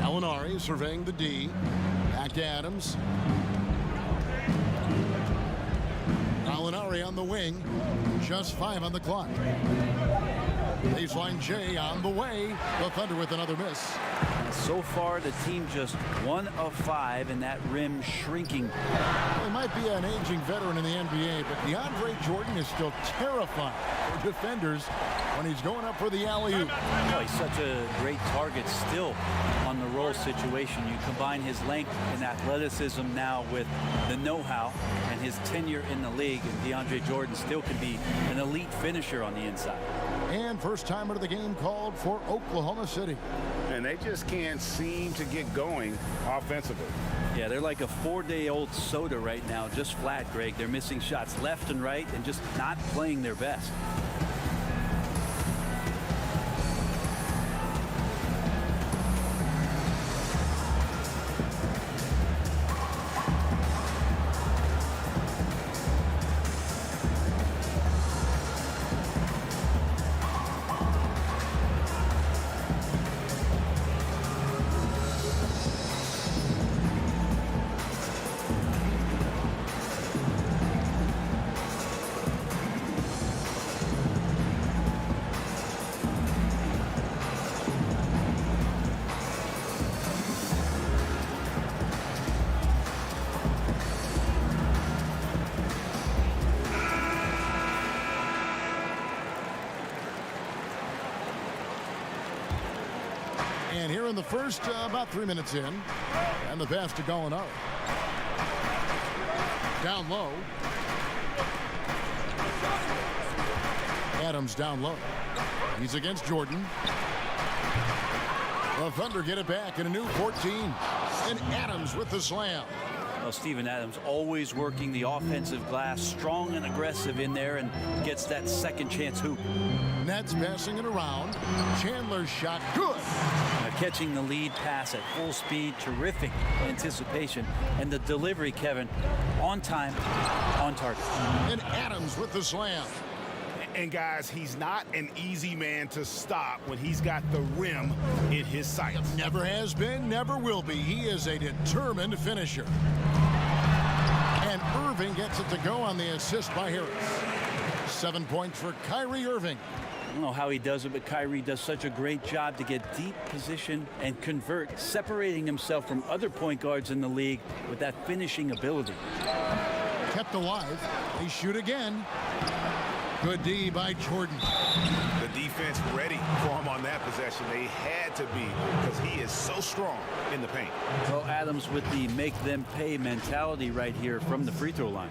Alinari surveying the D. Back to Adams. Alinari on the wing. Just 5 on the clock. Baseline J on the way. The Thunder with another miss. So far, the team just 1 of 5, and that rim shrinking. He might be an aging veteran in the NBA, but DeAndre Jordan is still terrifying for defenders when he's going up for the alley-oop. Oh, he's such a great target still on the roll situation. You combine his length and athleticism now with the know-how and his tenure in the league, and DeAndre Jordan still can be an elite finisher on the inside. And first timer of the game called for Oklahoma City. And they just can't seem to get going offensively. Yeah, they're like a 4-day-old soda right now, just flat, Greg. They're missing shots left and right and just not playing their best. And here in the first, about 3 minutes in, and the pass to Gallinari. Down low. Adams down low. He's against Jordan. The Thunder get it back in a new 14. And Adams with the slam. Well, Steven Adams always working the offensive glass, strong and aggressive in there, and gets that second chance hoop. Nets passing it around. Chandler's shot good. Catching the lead pass at full speed, terrific anticipation, and the delivery, Kevin, on time, on target. And Adams with the slam. And guys, he's not an easy man to stop when he's got the rim in his sights. Never has been, never will be. He is a determined finisher. And Irving gets it to go on the assist by Harris. 7 points for Kyrie Irving. I don't know how he does it, but Kyrie does such a great job to get deep position and convert, separating himself from other point guards in the league with that finishing ability. Kept alive. They shoot again. Good D by Jordan. The defense ready for him on that possession. They had to be, because he is so strong in the paint. Well, Adams with the make them pay mentality right here from the free throw line.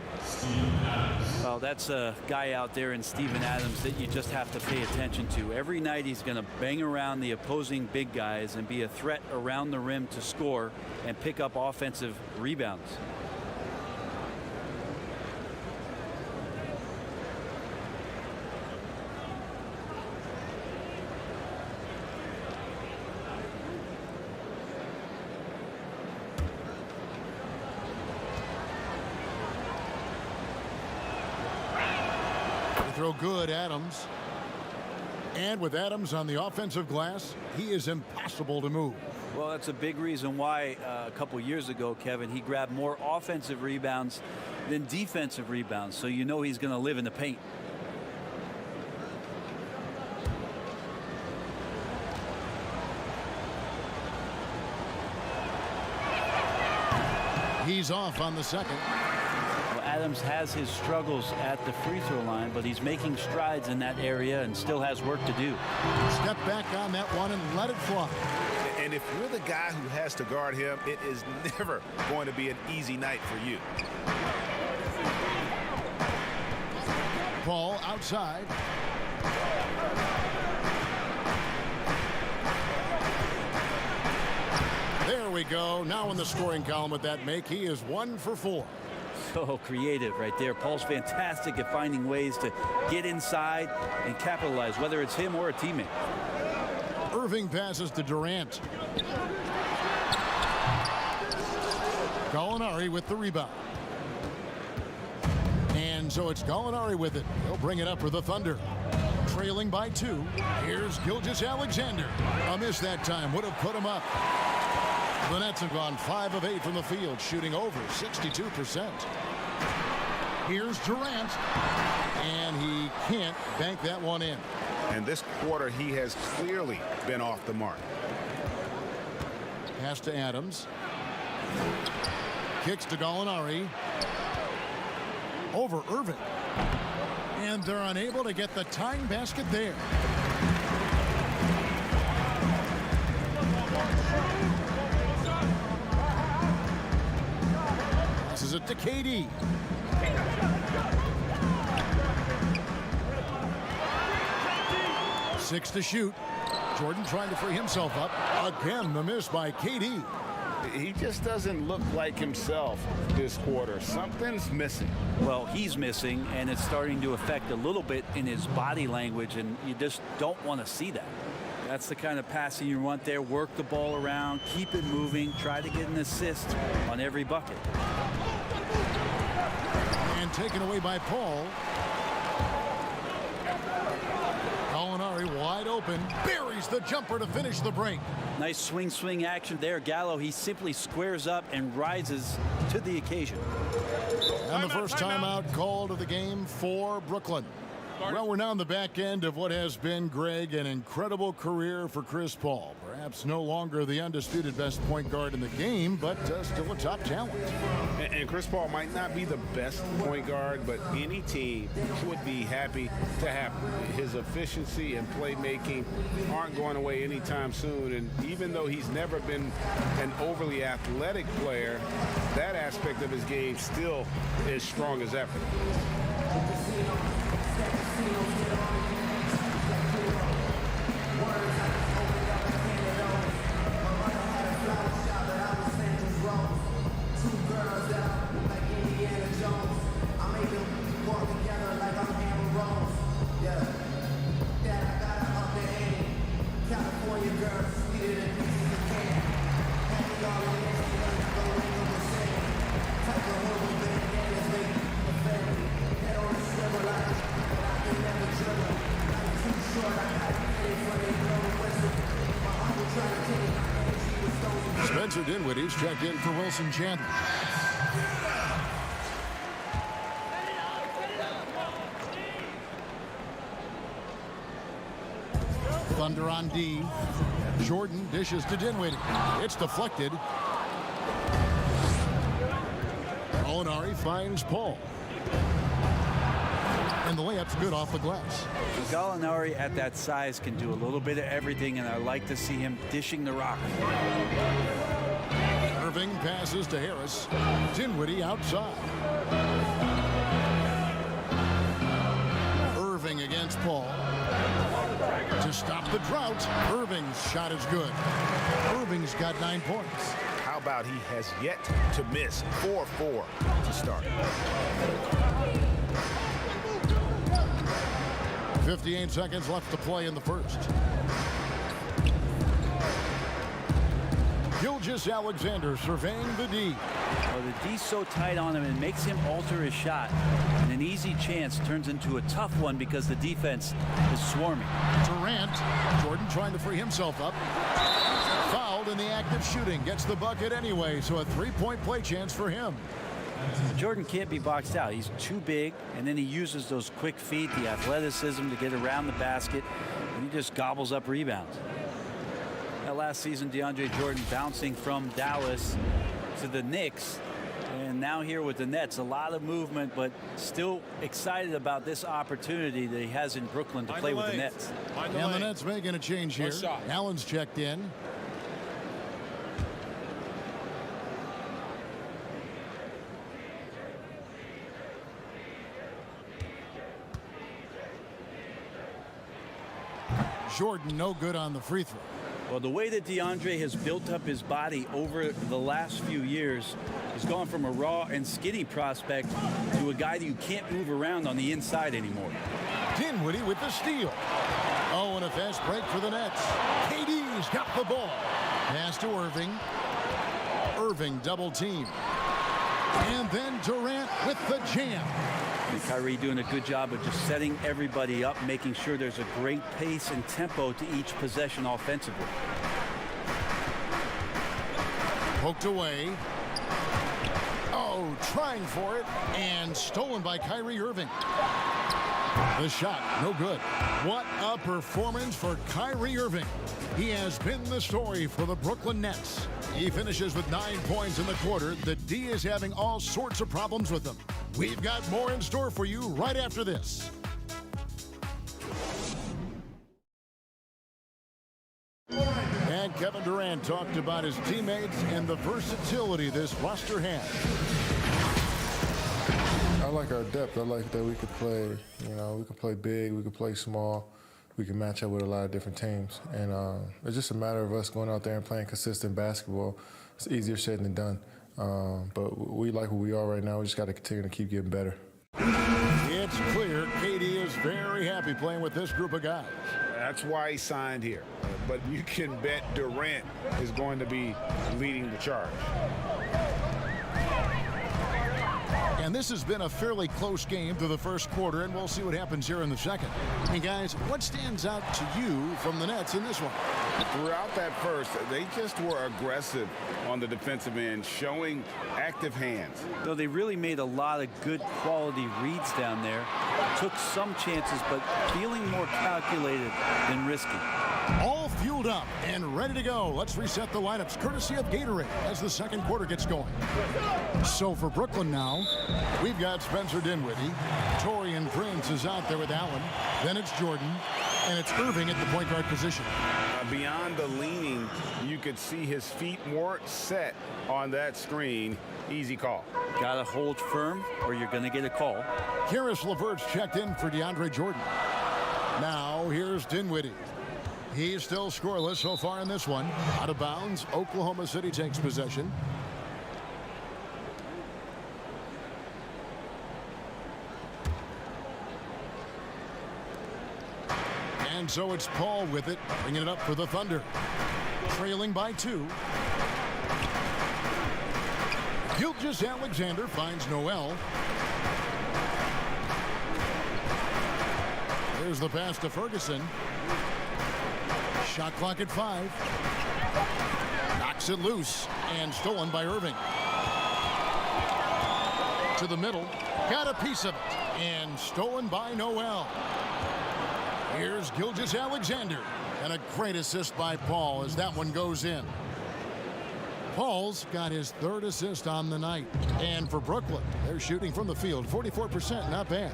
Well, that's a guy out there in Steven Adams that you just have to pay attention to. Every night he's going to bang around the opposing big guys and be a threat around the rim to score and pick up offensive rebounds. Throw good, Adams. And with Adams on the offensive glass, he is impossible to move. Well, that's a big reason why a couple years ago, Kevin, he grabbed more offensive rebounds than defensive rebounds. So you know he's going to live in the paint. He's off on the second. Adams has his struggles at the free throw line, but he's making strides in that area and still has work to do. Step back on that one and let it fly. And if you're the guy who has to guard him, it is never going to be an easy night for you. Paul outside. There we go. Now in the scoring column with that make, he is 1 for 4. So creative right there. Paul's fantastic at finding ways to get inside and capitalize, whether it's him or a teammate. Irving passes to Durant. Gallinari with the rebound. And so it's Gallinari with it. He'll bring it up for the Thunder. Trailing by 2. Here's Gilgeous-Alexander. A miss that time would have put him up. The Nets have gone 5 of 8 from the field, shooting over 62%. Here's Durant, and he can't bank that one in. And this quarter, he has clearly been off the mark. Pass to Adams. Kicks to Gallinari. Over Irving. And they're unable to get the tying basket there. Passes it to KD. Six to shoot. Jordan trying to free himself up. Again, the miss by KD. He just doesn't look like himself this quarter. Something's missing. Well, he's missing, and it's starting to affect a little bit in his body language, and you just don't want to see that. That's the kind of passing you want there. Work the ball around, keep it moving, try to get an assist on every bucket. And taken away by Paul. Gallinari wide open, buries the jumper to finish the break. Nice swing action there. Gallo, he simply squares up and rises to the occasion. And the first timeout called of the game for Brooklyn. Well, we're now on the back end of what has been, Greg, an incredible career for Chris Paul. Perhaps no longer the undisputed best point guard in the game, but still a top talent. And Chris Paul might not be the best point guard, but any team would be happy to have his efficiency and playmaking aren't going away anytime soon. And even though he's never been an overly athletic player, that aspect of his game still is strong as ever. Spencer Dinwiddie's checked in for Wilson Chandler. Thunder on D. Jordan dishes to Dinwiddie. It's deflected. Gallinari finds Paul. And the layup's good off the glass. Gallinari at that size can do a little bit of everything, and I like to see him dishing the rock. Irving passes to Harris. Dinwiddie outside. Irving against Paul. To stop the drought, Irving's shot is good. Irving's got 9 points. How about he has yet to miss 4-4 to start. 58 seconds left to play in the first. Gilgeous-Alexander surveying the D. Well, the D's so tight on him, it makes him alter his shot. And an easy chance turns into a tough one because the defense is swarming. Durant. Jordan trying to free himself up. Fouled in the act of shooting. Gets the bucket anyway, so a three-point play chance for him. Jordan can't be boxed out. He's too big, and then he uses those quick feet, the athleticism to get around the basket, and he just gobbles up rebounds. Last season, DeAndre Jordan bouncing from Dallas to the Knicks, and now here with the Nets. A lot of movement, but still excited about this opportunity that he has in Brooklyn to play with the Nets. And the Nets making a change here. Allen's checked in. Jordan no good on the free throw. Well, the way that DeAndre has built up his body over the last few years, he's gone from a raw and skinny prospect to a guy that you can't move around on the inside anymore. Dinwiddie with the steal. Oh, and a fast break for the Nets. KD's got the ball. Pass to Irving. Irving double team. And then Durant with the jam. And Kyrie doing a good job of just setting everybody up, making sure there's a great pace and tempo to each possession offensively. Poked away. Oh, trying for it. And stolen by Kyrie Irving. The shot, no good. What a performance for Kyrie Irving. He has been the story for the Brooklyn Nets. He finishes with 9 points in the quarter. The D is having all sorts of problems with them. We've got more in store for you right after this. And Kevin Durant talked about his teammates and the versatility this roster has. I like our depth. I like that we could play, we can play big, we can play small, we can match up with a lot of different teams. And it's just a matter of us going out there and playing consistent basketball. It's easier said than done. But we like who we are right now. We just got to continue to keep getting better. It's clear KD is very happy playing with this group of guys. That's why he signed here. But you can bet Durant is going to be leading the charge. And this has been a fairly close game through the first quarter, and we'll see what happens here in the second. And guys, what stands out to you from the Nets in this one? Throughout that first, they just were aggressive on the defensive end, showing active hands. Though they really made a lot of good quality reads down there. Took some chances, but feeling more calculated than risky. All fueled up and ready to go. Let's reset the lineups courtesy of Gatorade as the second quarter gets going. So for Brooklyn now, we've got Spencer Dinwiddie. Taurean Prince is out there with Allen. Then it's Jordan. And it's Irving at the point guard position. Beyond the leaning, you could see his feet more set on that screen. Easy call. Got to hold firm or you're going to get a call. Karis LeVert's checked in for DeAndre Jordan. Now here's Dinwiddie. He's still scoreless so far in this one. Out of bounds, Oklahoma City takes possession. And so it's Paul with it, bringing it up for the Thunder. Trailing by 2. Gilgeous-Alexander finds Noel. There's the pass to Ferguson. Shot clock at 5. Knocks it loose and stolen by Irving. To the middle. Got a piece of it and stolen by Noel. Here's Gilgeous-Alexander. And a great assist by Paul as that one goes in. Paul's got his 3rd assist on the night. And for Brooklyn, they're shooting from the field. 44%, not bad.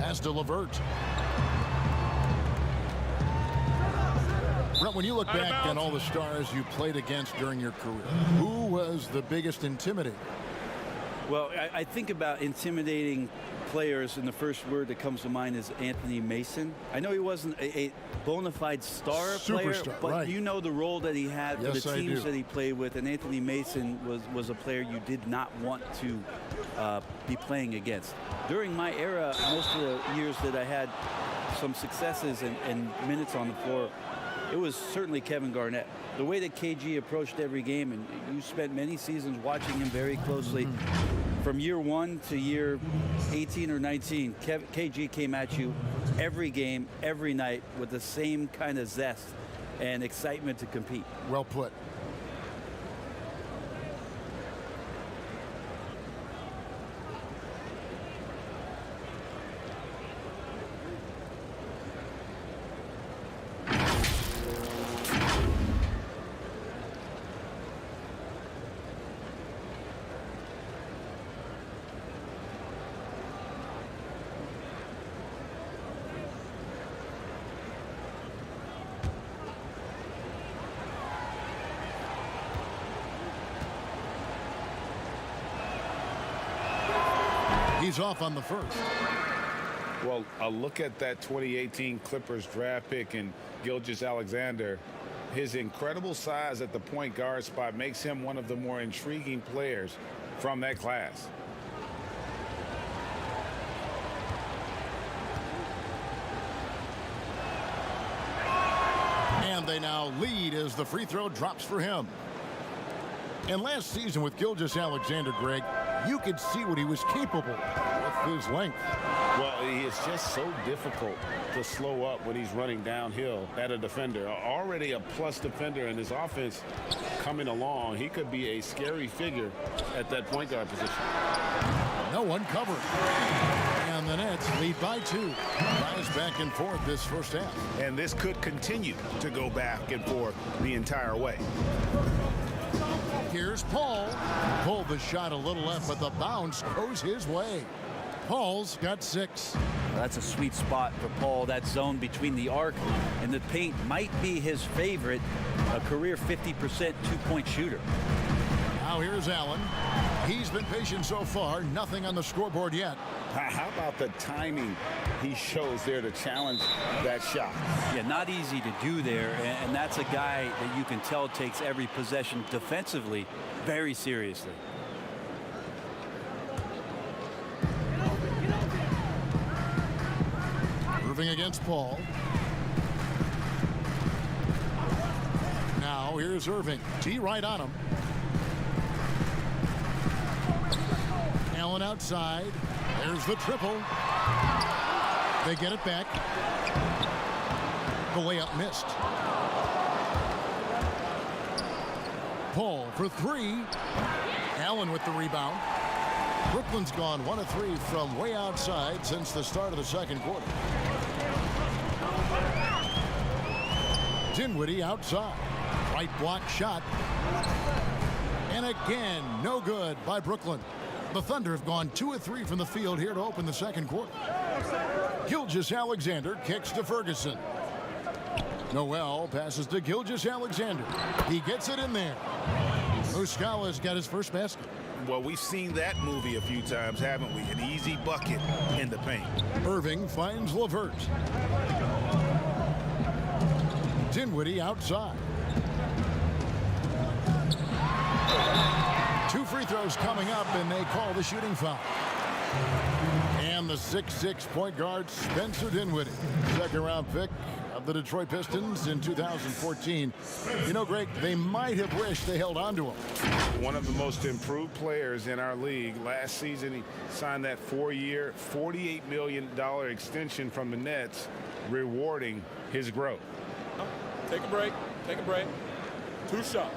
Pass to LeVert. Brett, when you look back at all the stars you played against during your career, who was the biggest intimidator? Well, I think about intimidating players, and the first word that comes to mind is Anthony Mason. I know he wasn't a bona fide star player, but right. You know the role that he had for Yes, the teams that he played with, and Anthony Mason was a player you did not want to be playing against. During my era, most of the years that I had some successes and minutes on the floor, it was certainly Kevin Garnett. The way that KG approached every game, and you spent many seasons watching him very closely, from year 1 to year 18 or 19, KG came at you every game, every night with the same kind of zest and excitement to compete. Well put. He's off on the first. Well, a look at that 2018 Clippers draft pick and Gilgeous-Alexander. His incredible size at the point guard spot makes him one of the more intriguing players from that class. And they now lead as the free throw drops for him. And last season with Gilgeous-Alexander, Greg, you could see what he was capable with his length. Well, it's just so difficult to slow up when he's running downhill at a defender. Already a plus defender in his offense coming along. He could be a scary figure at that point guard position. No one covered. And the Nets lead by 2. Rise back and forth this first half. And this could continue to go back and forth the entire way. Here's Paul. Pulled the shot a little left, but the bounce goes his way. Paul's got 6. That's a sweet spot for Paul. That zone between the arc and the paint might be his favorite. A career 50% two-point shooter. Now here's Allen. He's been patient so far. Nothing on the scoreboard yet. How about the timing he shows there to challenge that shot? Yeah, not easy to do there, and that's a guy that you can tell takes every possession defensively very seriously. Moving against Paul. Now here's Irving. T right on him. Allen outside. There's the triple. They get it back. The layup missed. Paul for 3. Allen with the rebound. Brooklyn's gone 1 of 3 from way outside since the start of the second quarter. Dinwiddie outside. Right block shot. And again, no good by Brooklyn. The Thunder have gone 2 of 3 from the field here to open the second quarter. Gilgeous-Alexander kicks to Ferguson. Noel passes to Gilgeous-Alexander. He gets it in there. Muscala's got his first basket. Well, we've seen that movie a few times, haven't we? An easy bucket in the paint. Irving finds LeVert. Dinwiddie outside. 2 free throws coming up, and they call the shooting foul. And the 6'6" point guard, Spencer Dinwiddie, second-round pick of the Detroit Pistons in 2014. You know, Greg, they might have wished they held on to him. One of the most improved players in our league. Last season, he signed that 4-year, $48 million extension from the Nets, rewarding his growth. Take a break. Take a break. 2 shots.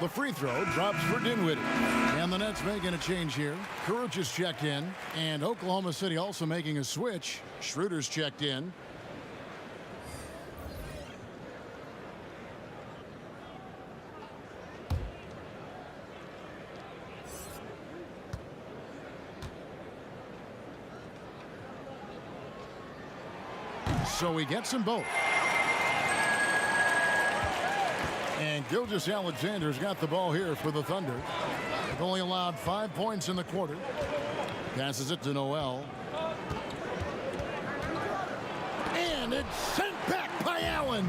The free throw drops for Dinwiddie. And the Nets making a change here. Kuruc is checked in. And Oklahoma City also making a switch. Schroeder's checked in. So he gets them both. And Gilgeous-Alexander's got the ball here for the Thunder. They've only allowed 5 points in the quarter. Passes it to Noel. And it's sent back by Allen.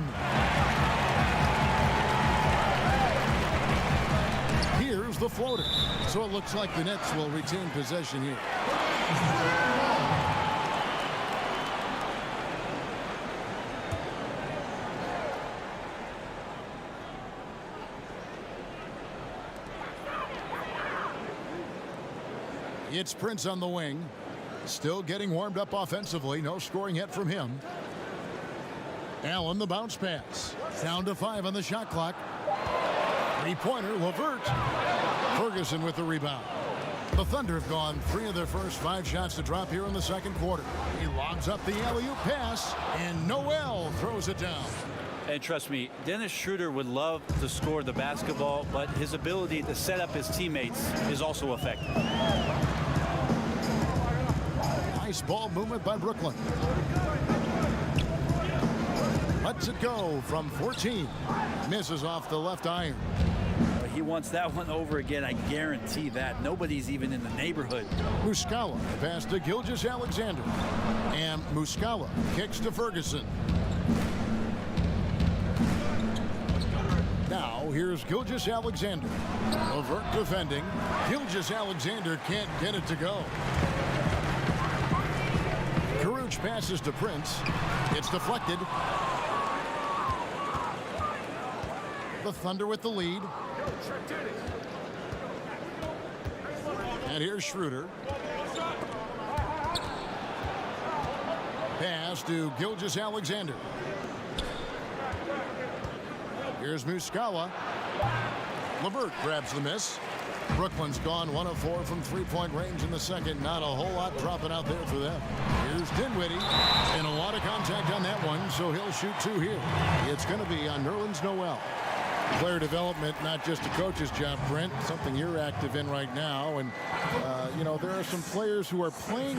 Here's the floater. So it looks like the Nets will retain possession here. It's Prince on the wing. Still getting warmed up offensively. No scoring yet from him. Allen, the bounce pass. Down to 5 on the shot clock. Three-pointer, LeVert. Ferguson with the rebound. The Thunder have gone 3 of their first 5 shots to drop here in the second quarter. He lobs up the alley-oop pass, and Noel throws it down. And trust me, Dennis Schroeder would love to score the basketball, but his ability to set up his teammates is also effective. Nice ball movement by Brooklyn. A lets it go from 14. Misses off the left iron. He wants that one over again, I guarantee that. Nobody's even in the neighborhood. Muscala pass to Gilgeous-Alexander. And Muscala kicks to Ferguson. Now here's Gilgeous-Alexander. Levert defending. Gilgeous-Alexander can't get it to go. Karuch passes to Prince. It's deflected. The Thunder with the lead. And here's Schroeder. Pass to Gilgeous-Alexander. Here's Muscala. Levert grabs the miss. Brooklyn's gone 1 of 4 from three-point range in the second. Not a whole lot dropping out there for them. Here's Dinwiddie. And a lot of contact on that one, so he'll shoot 2 here. It's going to be on Nerlens Noel. Player development, not just a coach's job, Brent, something you're active in right now. And, you know, there are some players who are playing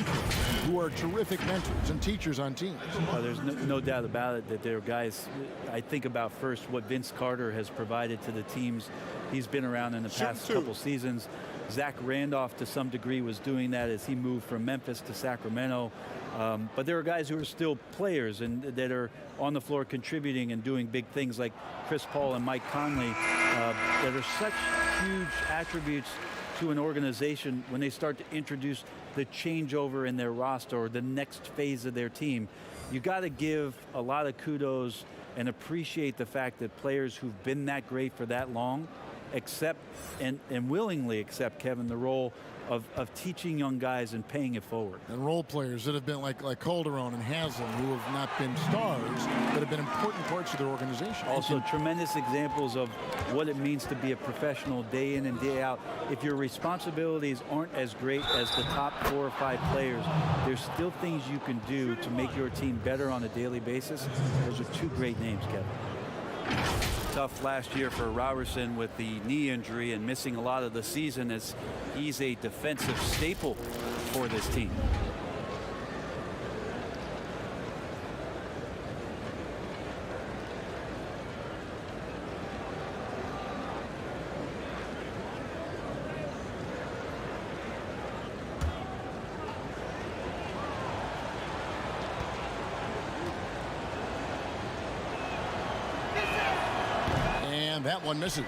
who are terrific mentors and teachers on teams. There's no doubt about it that there are guys. I think about first what Vince Carter has provided to the teams he's been around in the past couple seasons. Zach Randolph, to some degree, was doing that as he moved from Memphis to Sacramento. But there are guys who are still players and that are on the floor contributing and doing big things like Chris Paul and Mike Conley that are such huge attributes to an organization when they start to introduce the changeover in their roster or the next phase of their team. You got to give a lot of kudos and appreciate the fact that players who've been that great for that long accept and willingly accept, Kevin, the role of teaching young guys and paying it forward. And role players that have been like Calderon and Haslam, who have not been stars, but have been important parts of their organization. Also, tremendous examples of what it means to be a professional day in and day out. If your responsibilities aren't as great as the top 4 or 5 players, there's still things you can do to make your team better on a daily basis. Those are 2 great names, Kevin. Tough last year for Robertson with the knee injury and missing a lot of the season, as he's a defensive staple for this team. That one misses.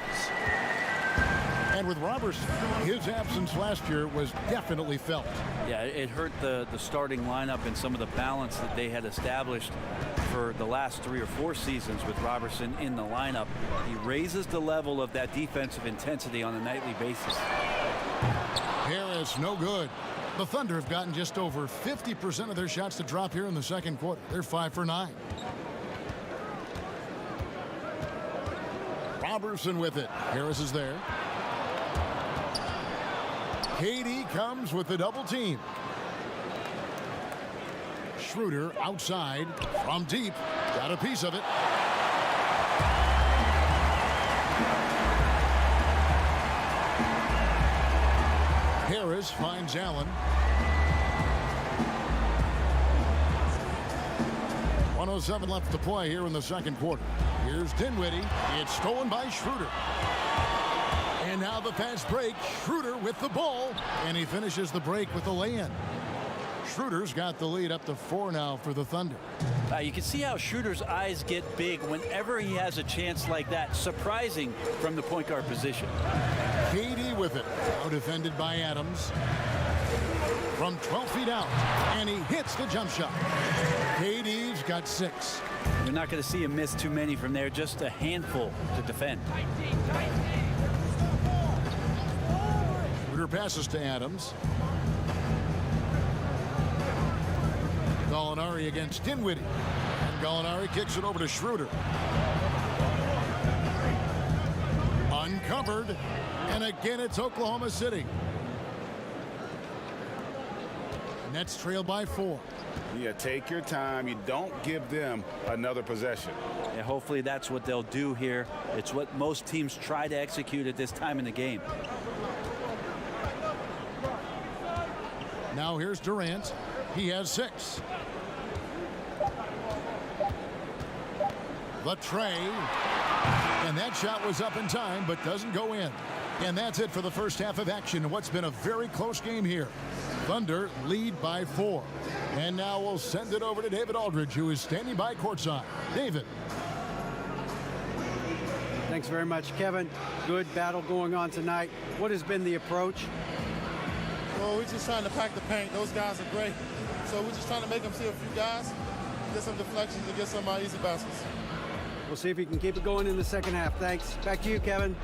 And with Robertson, his absence last year was definitely felt. Yeah, it hurt the starting lineup and some of the balance that they had established for the last 3 or 4 seasons with Robertson in the lineup. He raises the level of that defensive intensity on a nightly basis. Harris, no good. The Thunder have gotten just over 50% of their shots to drop here in the second quarter. They're 5 for 9. Robertson with it. Harris is there. KD comes with the double team. Schroeder outside from deep. Got a piece of it. Harris finds Allen. 1:07 left to play here in the second quarter. Here's Dinwiddie. It's stolen by Schroeder. And now the fast break. Schroeder with the ball. And he finishes the break with the lay-in. Schroeder's got the lead up to 4 now for the Thunder. You can see how Schroeder's eyes get big whenever he has a chance like that. Surprising from the point guard position. KD with it. Now defended by Adams. From 12 feet out. And he hits the jump shot. KD's got 6. You're not going to see him miss too many from there. Just a handful to defend. Schroeder passes to Adams. Gallinari against Dinwiddie. And Gallinari kicks it over to Schroeder. Uncovered. And again, it's Oklahoma City. Nets trail by 4. Yeah, take your time. You don't give them another possession. Yeah, hopefully that's what they'll do here. It's what most teams try to execute at this time in the game. Now here's Durant. He has 6. The tray. And that shot was up in time, but doesn't go in. And that's it for the first half of action in what's been a very close game here. Thunder lead by 4. And now we'll send it over to David Aldridge, who is standing by courtside. David. Thanks very much, Kevin. Good battle going on tonight. What has been the approach? Well, we're just trying to pack the paint. Those guys are great. So we're just trying to make them see a few guys, get some deflections, and get some easy baskets. We'll see if he can keep it going in the second half. Thanks. Back to you, Kevin.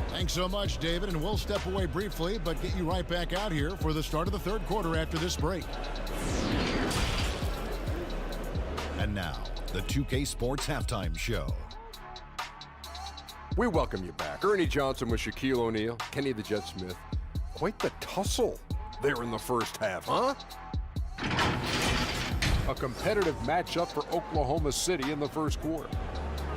Thanks so much, David, and we'll step away briefly, but get you right back out here for the start of the third quarter after this break. And now, the 2K Sports Halftime Show. We welcome you back. Ernie Johnson with Shaquille O'Neal, Kenny the Jet Smith. Quite the tussle there in the first half, huh? A competitive matchup for Oklahoma City in the first quarter.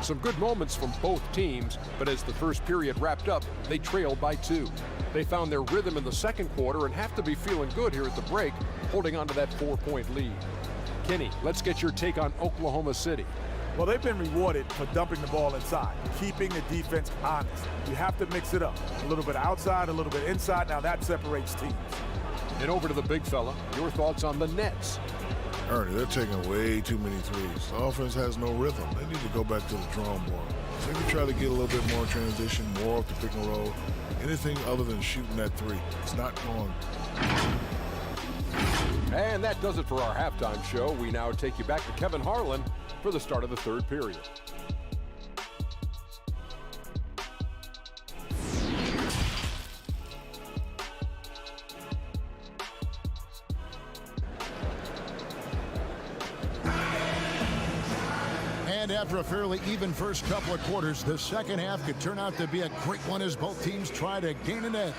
Some good moments from both teams, but as the first period wrapped up, they trailed by 2. They found their rhythm in the second quarter and have to be feeling good here at the break, holding on to that 4-point lead. Kenny, let's get your take on Oklahoma City. Well, they've been rewarded for dumping the ball inside, keeping the defense honest. You have to mix it up. A little bit outside, a little bit inside. Now that separates teams. And over to the big fella, your thoughts on the Nets. Ernie, they're taking way too many threes. The offense has no rhythm. They need to go back to the drawing board. Maybe try to get a little bit more transition, more off the pick and roll. Anything other than shooting that 3. It's not going. And that does it for our halftime show. We now take you back to Kevin Harlan for the start of the third period. And after a fairly even first couple of quarters, the second half could turn out to be a great one as both teams try to gain an edge.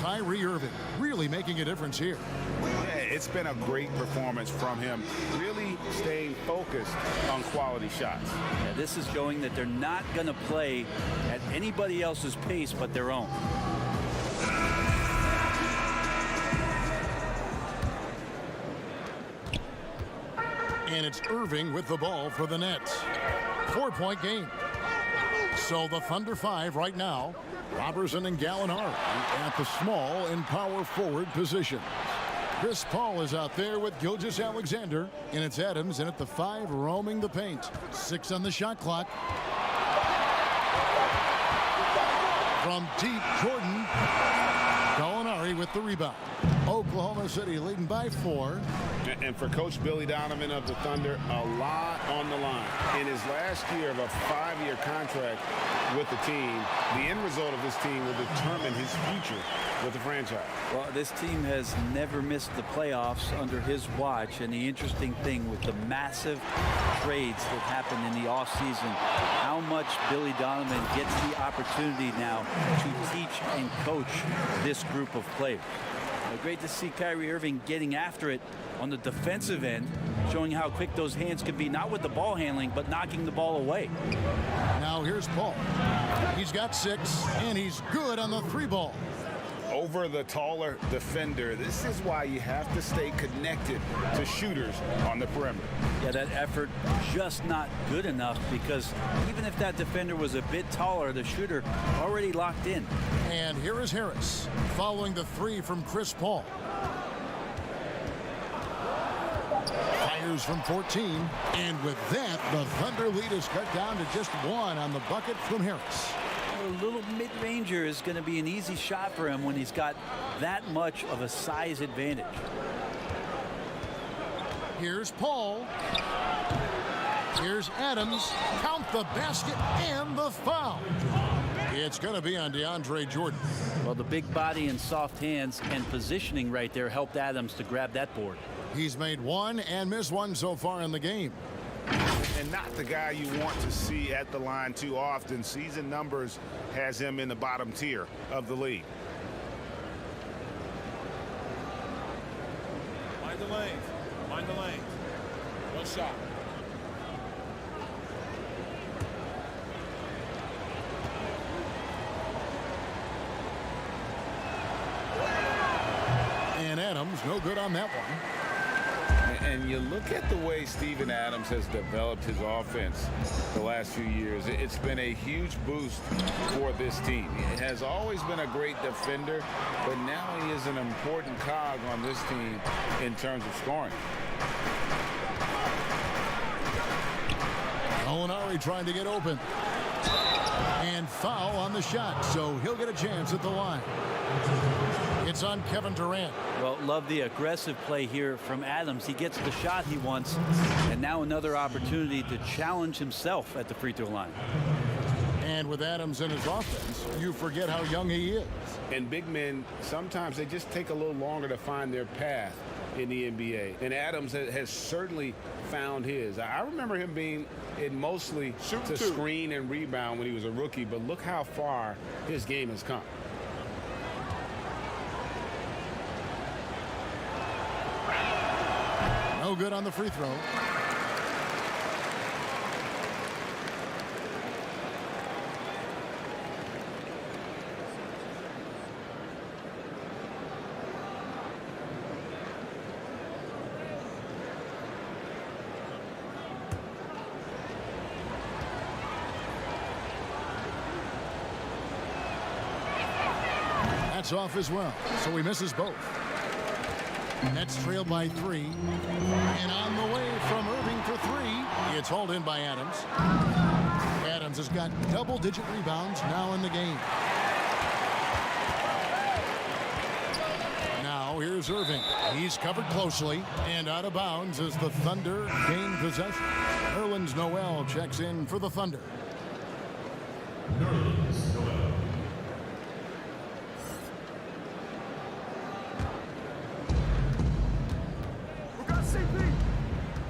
Kyrie Irving really making a difference here. Yeah, it's been a great performance from him, really staying focused on quality shots. Yeah, this is showing that they're not going to play at anybody else's pace but their own. And it's Irving with the ball for the Nets. 4-point game. So the Thunder 5 right now. Robertson and Gallinari at the small and power forward position. Chris Paul is out there with Gilgeous-Alexander, and it's Adams in at the 5 roaming the paint. 6 on the shot clock. From deep, Jordan. Gallinari with the rebound. Oklahoma City leading by 4. And for Coach Billy Donovan of the Thunder, a lot on the line. In his last year of a 5-year contract with the team, the end result of this team will determine his future with the franchise. Well, this team has never missed the playoffs under his watch, and the interesting thing with the massive trades that happened in the offseason, how much Billy Donovan gets the opportunity now to teach and coach this group of players. Great to see Kyrie Irving getting after it on the defensive end, showing how quick those hands can be, not with the ball handling, but knocking the ball away. Now here's Paul. He's got 6, and he's good on the 3 ball. Over the taller defender, this is why you have to stay connected to shooters on the perimeter. Yeah, that effort just not good enough, because even if that defender was a bit taller, the shooter already locked in. And here is Harris following the 3 from Chris Paul. Fires from 14, and with that, the Thunder lead is cut down to just 1 on the bucket from Harris. A little mid-ranger is going to be an easy shot for him when he's got that much of a size advantage. Here's Paul. Here's Adams. Count the basket and the foul. It's going to be on DeAndre Jordan. Well, the big body and soft hands and positioning right there helped Adams to grab that board. He's made 1 and missed 1 so far in the game. And not the guy you want to see at the line too often. Season numbers has him in the bottom tier of the league. Mind the lanes. Mind the lanes. One shot. And Adams, no good on that one. And you look at the way Steven Adams has developed his offense the last few years. It's been a huge boost for this team. He has always been a great defender, but now he is an important cog on this team in terms of scoring. Molinari trying to get open. And foul on the shot, so he'll get a chance at the line. It's on Kevin Durant. Well, love the aggressive play here from Adams. He gets the shot he wants, and now another opportunity to challenge himself at the free throw line. And with Adams in his offense, you forget how young he is. And big men, sometimes they just take a little longer to find their path in the NBA. And Adams has certainly found his. I remember him being in mostly to screen and rebound when he was a rookie, but look how far his game has come. No good on the free throw. That's off as well, so he misses both. Nets trail by 3. And on the way from Irving for 3, it's hauled in by Adams. Adams has got double-digit rebounds now in the game. Now here's Irving. He's covered closely and out of bounds as the Thunder gain possession. Nerlens Noel checks in for the Thunder. Nerlens Noel.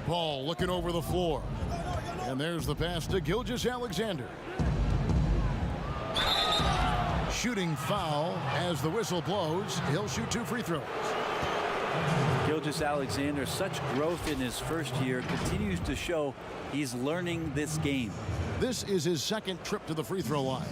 Ball looking over the floor. And there's the pass to Gilgeous-Alexander. Shooting foul as the whistle blows. He'll shoot 2 free throws. Gilgeous-Alexander, such growth in his first year, continues to show he's learning this game. This is his second trip to the free throw line.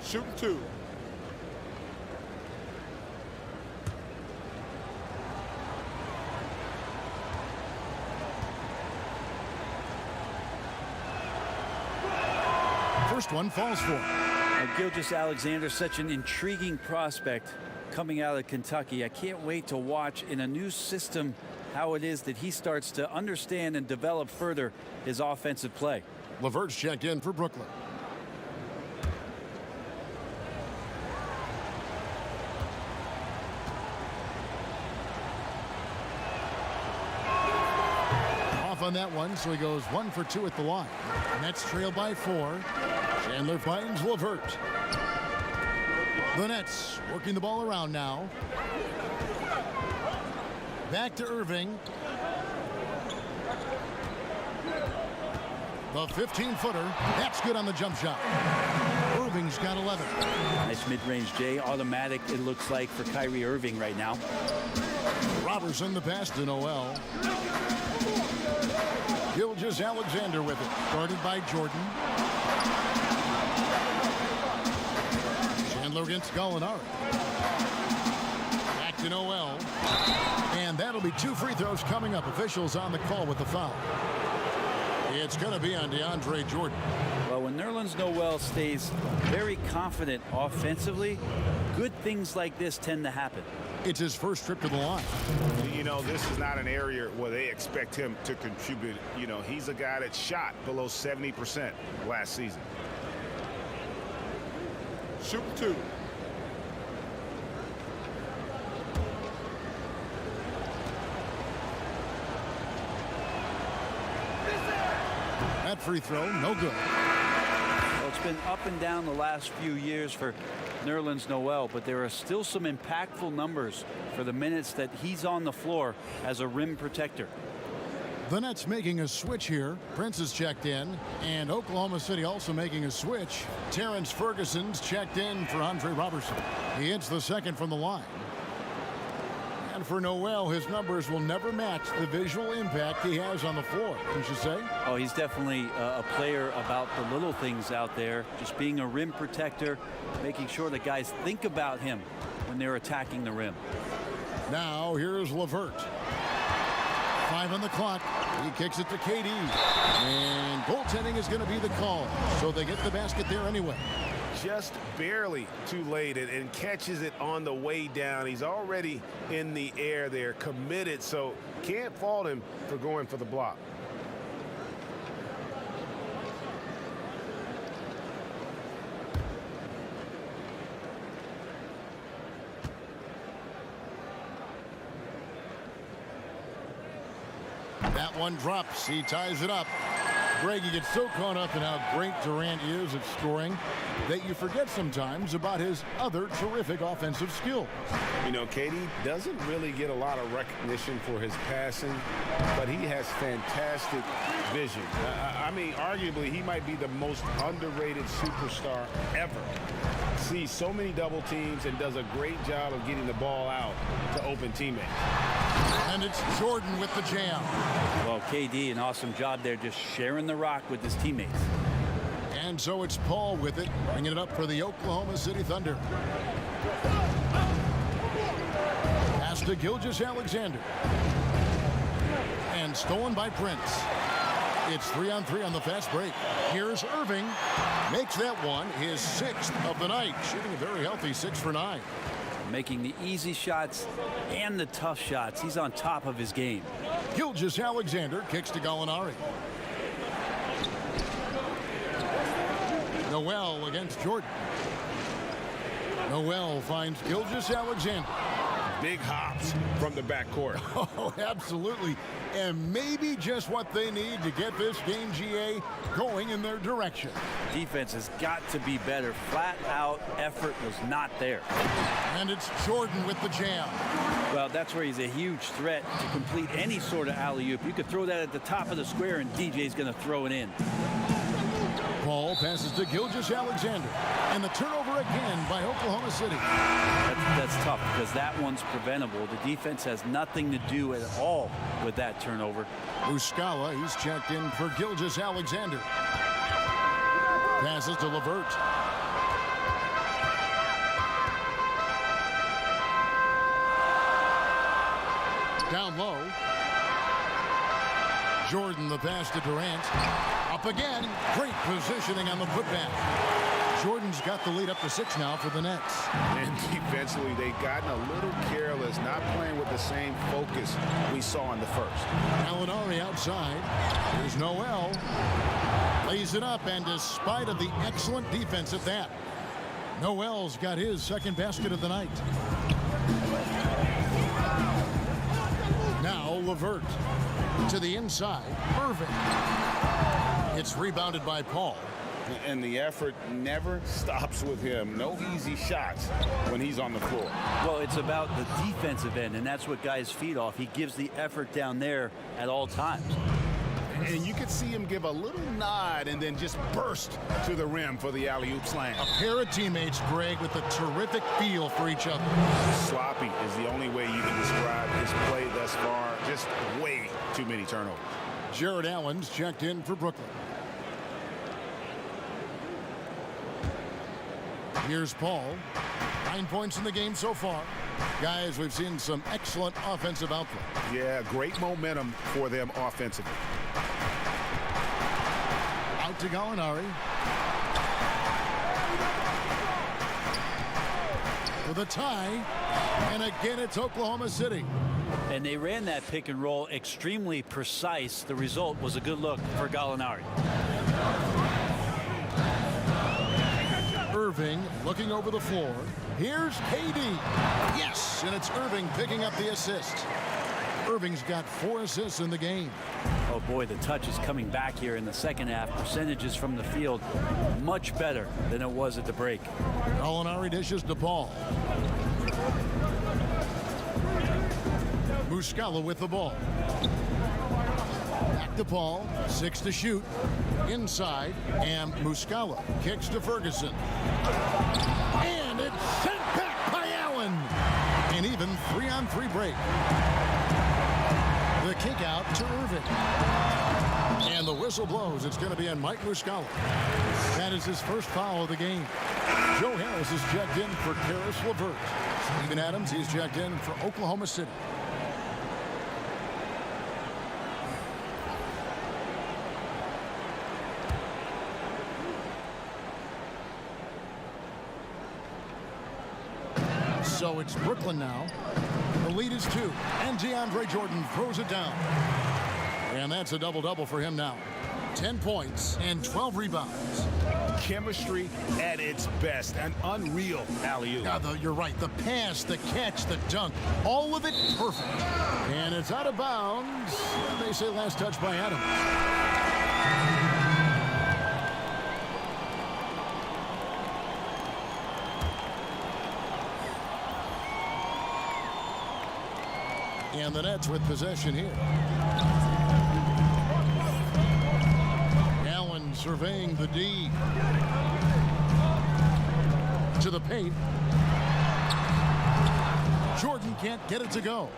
Shooting 2. First one falls for. Gilgeous-Alexander, such an intriguing prospect coming out of Kentucky. I can't wait to watch in a new system how it is that he starts to understand and develop further his offensive play. LeVert's checked in for Brooklyn. On that one, so he goes 1 for 2 at the line. Nets trail by 4. Chandler finds LeVert. The Nets working the ball around now. Back to Irving. The 15-footer. That's good on the jump shot. Irving's got 11. Nice mid-range J. Automatic, it looks like, for Kyrie Irving right now. Robertson the pass to Noel. Gilgeous-Alexander with it. Guarded by Jordan. Chandler against Gallinari. Back to Noel. And that'll be 2 free throws coming up. Officials on the call with the foul. It's going to be on DeAndre Jordan. Well, when Nerlens Noel stays very confident offensively, good things like this tend to happen. It's his first trip to the line. You know, this is not an area where they expect him to contribute. You know, he's a guy that shot below 70% last season. Shooting 2. That free throw, no good. Well, it's been up and down the last few years for Nerlens Noel, but there are still some impactful numbers for the minutes that he's on the floor as a rim protector. The Nets making a switch here. Prince is checked in, and Oklahoma City also making a switch. Terrence Ferguson's checked in for Andre Robertson. He hits the second from the line. And for Noel, his numbers will never match the visual impact he has on the floor, you should say. Oh, he's definitely a player about the little things out there, just being a rim protector, making sure that guys think about him when they're attacking the rim. Now, here's LeVert. 5 on the clock. He kicks it to KD. And goaltending is going to be the call. So they get the basket there anyway. Just barely too late and catches it on the way down. He's already in the air there, committed, so can't fault him for going for the block. That one drops. He ties it up. Greg, you get so caught up in how great Durant is at scoring that you forget sometimes about his other terrific offensive skills. You know, KD doesn't really get a lot of recognition for his passing, but he has fantastic vision. I mean, arguably, he might be the most underrated superstar ever. Sees so many double teams and does a great job of getting the ball out to open teammates. And it's Jordan with the jam. Well, KD, an awesome job there, just sharing the rock with his teammates. And so it's Paul with it, bringing it up for the Oklahoma City Thunder. Pass to Gilgeous-Alexander. And stolen by Prince. It's 3-on-3 on the fast break. Here's Irving. Makes that one his 6th of the night. Shooting a very healthy 6 for 9. Making the easy shots and the tough shots. He's on top of his game. Gilgeous-Alexander kicks to Gallinari. Noel against Jordan. Noel finds Gilgeous-Alexander. Big hops from the backcourt. Oh, absolutely. And maybe just what they need to get this game, GA, going in their direction. Defense has got to be better. Flat out effort was not there. And it's Jordan with the jam. Well, that's where he's a huge threat to complete any sort of alley-oop. You could throw that at the top of the square and DJ's going to throw it in. Paul passes to Gilgeous-Alexander. And the turnover again by Oklahoma City. That's tough because that one's preventable. The defense has nothing to do at all with that turnover. Muscala, he's checked in for Gilgeous-Alexander. Passes to LeVert. Down low. Jordan, the pass to Durant. Up again. Great positioning on the putback. Jordan's got the lead up to 6 now for the Nets. And defensively, they've gotten a little careless, not playing with the same focus we saw in the first. Gallinari outside. Here's Noel. Lays it up, and despite of the excellent defense at that, Noel's got his 2nd basket of the night. Now LeVert to the inside. Irving. It's rebounded by Paul. And the effort never stops with him. No easy shots when he's on the floor. Well, it's about the defensive end, and that's what guys feed off. He gives the effort down there at all times. And you could see him give a little nod and then just burst to the rim for the alley-oop slam. A pair of teammates, Greg, with a terrific feel for each other. Sloppy is the only way you can describe his play thus far. Just way too many turnovers. Jared Allen's checked in for Brooklyn. Here's Paul. 9 points in the game so far. Guys, we've seen some excellent offensive output. Yeah, great momentum for them offensively. Out to Gallinari. For the tie. And again, it's Oklahoma City. And they ran that pick and roll extremely precise. The result was a good look for Gallinari. Irving looking over the floor. Here's KD. Yes, and it's Irving picking up the assist. Irving's got 4 assists in the game. Oh boy, the touch is coming back here in the second half. Percentages from the field much better than it was at the break. Gallinari dishes to Paul. Muscala with the ball. Back to Paul. 6 to shoot. Inside. And Muscala kicks to Ferguson. And it's sent back by Allen. And he even 3-on-3 break. The kick out to Irvin. And the whistle blows. It's going to be on Mike Muscala. That is his first foul of the game. Joe Harris is checked in for Karis LeVert. Steven Adams, he's checked in for Oklahoma City. So it's Brooklyn now. The lead is 2, and DeAndre Jordan throws it down. And that's a double-double for him now. 10 points and 12 rebounds. Chemistry at its best. An unreal alley-oop. Yeah, you're right. The pass, the catch, the dunk, all of it perfect. And it's out of bounds. They say last touch by Adams. And the Nets with possession here. Allen surveying the D. To the paint. Jordan can't get it to go.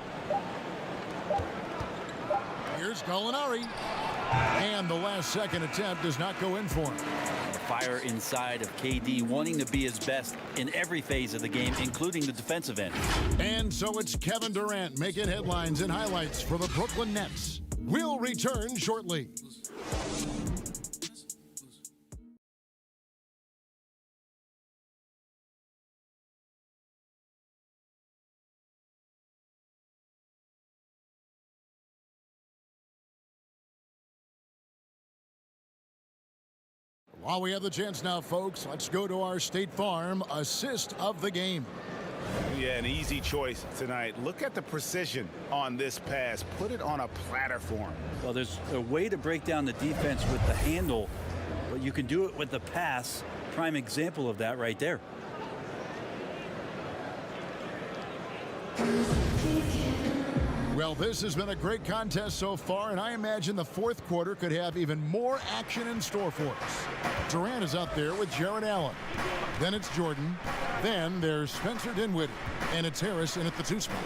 Here's Gallinari. And the last second attempt does not go in for him. Fire inside of KD, wanting to be his best in every phase of the game, including the defensive end. And so it's Kevin Durant making headlines and highlights for the Brooklyn Nets. We'll return shortly. While we have the chance now, folks, let's go to our State Farm assist of the game. Yeah, an easy choice tonight. Look at the precision on this pass. Put it on a platter for him. Well, there's a way to break down the defense with the handle, but you can do it with the pass. Prime example of that right there. Well, this has been a great contest so far, and I imagine the fourth quarter could have even more action in store for us. Durant is out there with Jared Allen. Then it's Jordan. Then there's Spencer Dinwiddie. And it's Harris in at the 2 spot.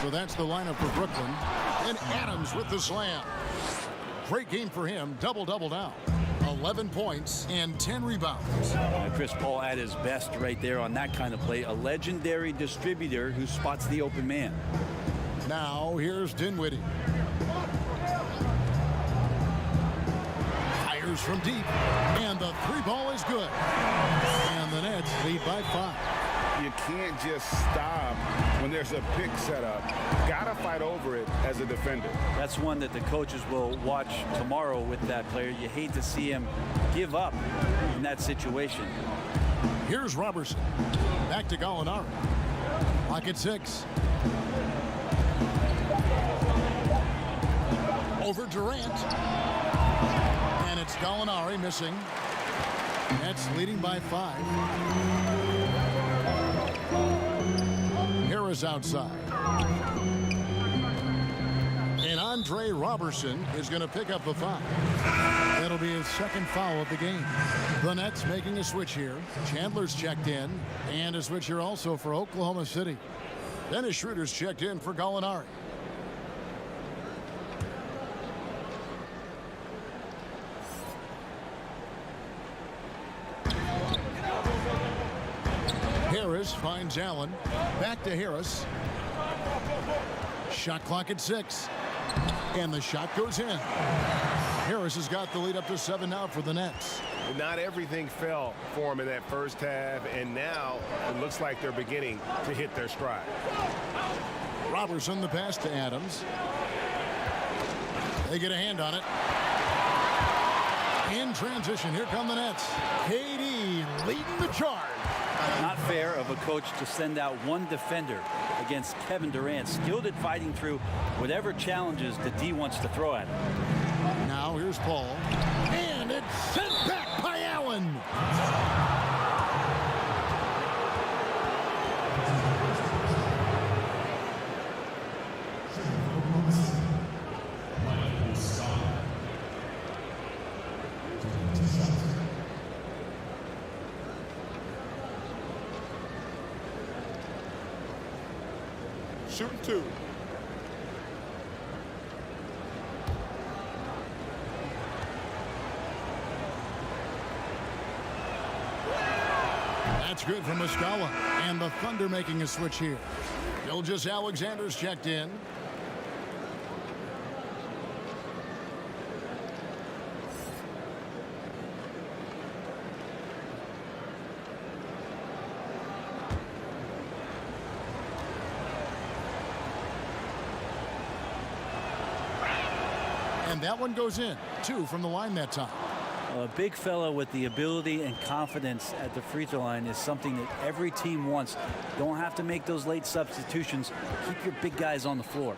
So that's the lineup for Brooklyn. And Adams with the slam. Great game for him. Double-double now. 11 points and 10 rebounds. Chris Paul at his best right there on that kind of play. A legendary distributor who spots the open man. Now here's Dinwiddie. Fires from deep. And the 3 ball is good. And the Nets lead by 5. You can't just stop when there's a pick set up. Gotta fight over it as a defender. That's one that the coaches will watch tomorrow with that player. You hate to see him give up in that situation. Here's Robertson. Back to Gallinari. Lock at 6. Over Durant. And it's Gallinari missing. Nets leading by 5. Harris outside. And Andre Robertson is going to pick up the 5. That'll be his second foul of the game. The Nets making a switch here. Chandler's checked in. And a switch here also for Oklahoma City. Dennis Schroeder's checked in for Gallinari. Harris finds Allen. Back to Harris. Shot clock at 6. And the shot goes in. Harris has got the lead up to 7 now for the Nets. Not everything fell for him in that first half, and now it looks like they're beginning to hit their stride. Robertson, the pass to Adams. They get a hand on it. In transition, here come the Nets. KD leading the charge. Not fair of a coach to send out one defender against Kevin Durant, skilled at fighting through whatever challenges the D wants to throw at him. Now here's Paul. And it's sent back by Allen. shooting 2. That's good from Muscala. And the Thunder making a switch here. Gilgeous-Alexander's checked in. And that one goes in. 2 from the line that time. A big fella with the ability and confidence at the free throw line is something that every team wants. Don't have to make those late substitutions. Keep your big guys on the floor.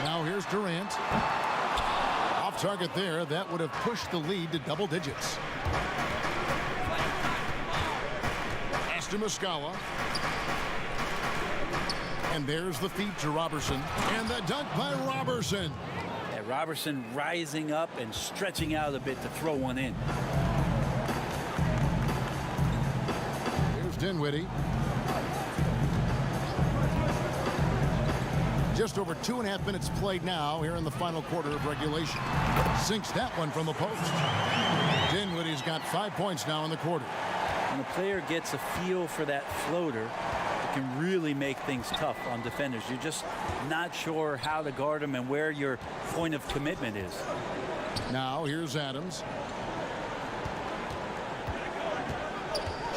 Now here's Durant. Off target there. That would have pushed the lead to double digits. Pass to Muscala. And there's the feed to Robertson. And the dunk by Robertson. Robertson rising up and stretching out a bit to throw one in. Here's Dinwiddie. Just over 2.5 minutes played now here in the final quarter of regulation. Sinks that one from the post. Dinwiddie's got 5 points now in the quarter. When a player gets a feel for that floater, it can really make things tough on defenders. You're just not sure how to guard them and where your point of commitment is. Now here's Adams.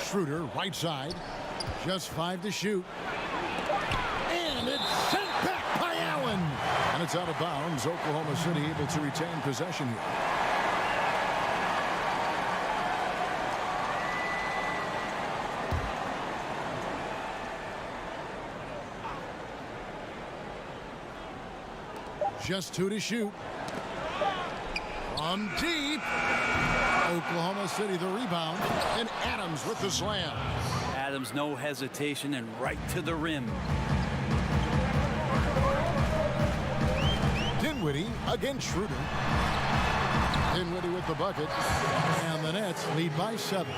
Schroeder, right side. Just 5 to shoot. And it's sent back by Allen. And it's out of bounds. Oklahoma City able to retain possession here. Just 2 to shoot. From deep. Oklahoma City the rebound. And Adams with the slam. Adams, no hesitation, and right to the rim. Dinwiddie against Schroeder. Dinwiddie with the bucket. And the Nets lead by 7.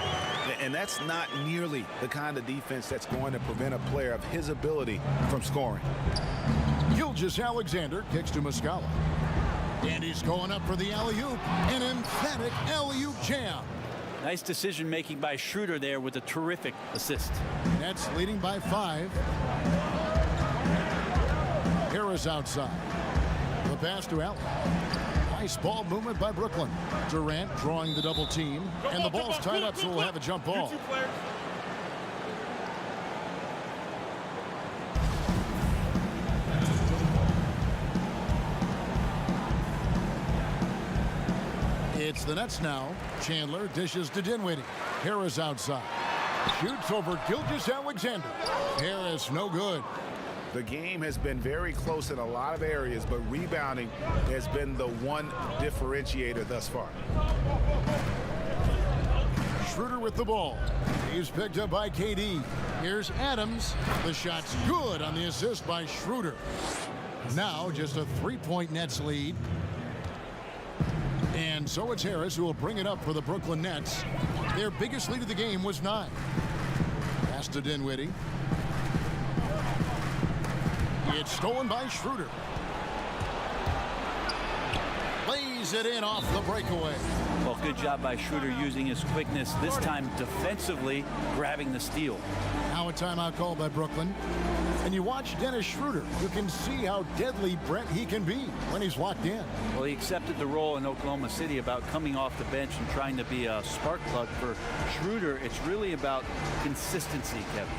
And that's not nearly the kind of defense that's going to prevent a player of his ability from scoring. Gilgeous-Alexander kicks to Muscala. And he's going up for the alley-oop. An emphatic alley-oop jam. Nice decision making by Schroeder there with a terrific assist. Nets leading by 5. Harris outside. The pass to Allen. Nice ball movement by Brooklyn. Durant drawing the double team. And the ball's tied up, so we'll have a jump ball. It's the Nets now. Chandler dishes to Dinwiddie. Harris outside. Shoots over Gilgeous-Alexander. Harris no good. The game has been very close in a lot of areas, but rebounding has been the one differentiator thus far. Schroeder with the ball. He's picked up by KD. Here's Adams. The shot's good on the assist by Schroeder. Now just a 3-point Nets lead. And so it's Harris who will bring it up for the Brooklyn Nets. Their biggest lead of the game was 9. Pass to Dinwiddie. It's stolen by Schroeder. Lays it in off the breakaway. Well, good job by Schroeder using his quickness, this time defensively grabbing the steal. Now a timeout called by Brooklyn. And you watch Dennis Schroeder, you can see how deadly Brett he can be when he's locked in. Well, he accepted the role in Oklahoma City about coming off the bench and trying to be a spark plug. For Schroeder, it's really about consistency, Kevin.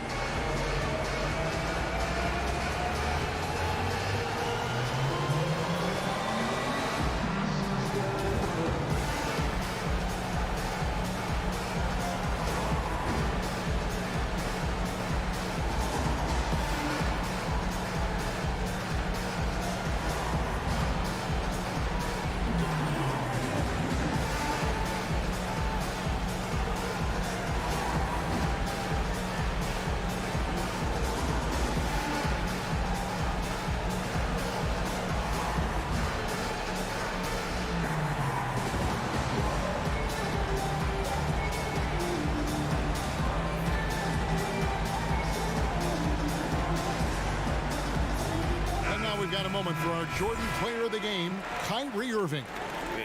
moment for our Jordan Player of the Game, Kyrie Irving.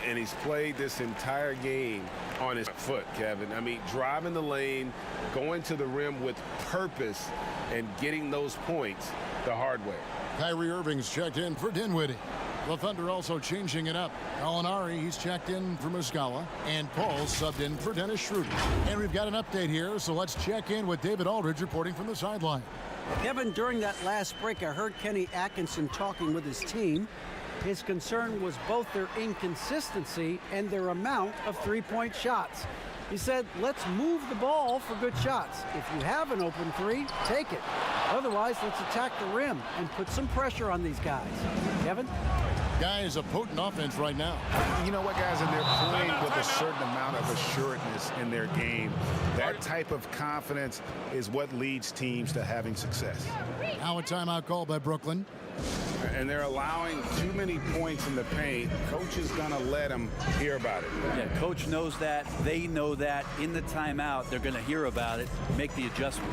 And he's played this entire game on his foot, Kevin. I mean, driving the lane, going to the rim with purpose, and getting those points the hard way. Kyrie Irving's checked in for Dinwiddie. The Thunder also changing it up. Gallinari, he's checked in for Muscala. And Paul subbed in for Dennis Schroeder. And we've got an update here, so let's check in with David Aldridge reporting from the sideline. Kevin, during that last break, I heard Kenny Atkinson talking with his team. His concern was both their inconsistency and their amount of three-point shots. He said, let's move the ball for good shots. If you have an open three, take it. Otherwise, let's attack the rim and put some pressure on these guys. Kevin? Guys, a potent offense right now. You know what, guys? And they're playing with a certain amount of assuredness in their game. That type of confidence is what leads teams to having success. Now a timeout called by Brooklyn. And they're allowing too many points in the paint. Coach is going to let them hear about it. Yeah, coach knows that. They know that. In the timeout, they're going to hear about it, make the adjustment.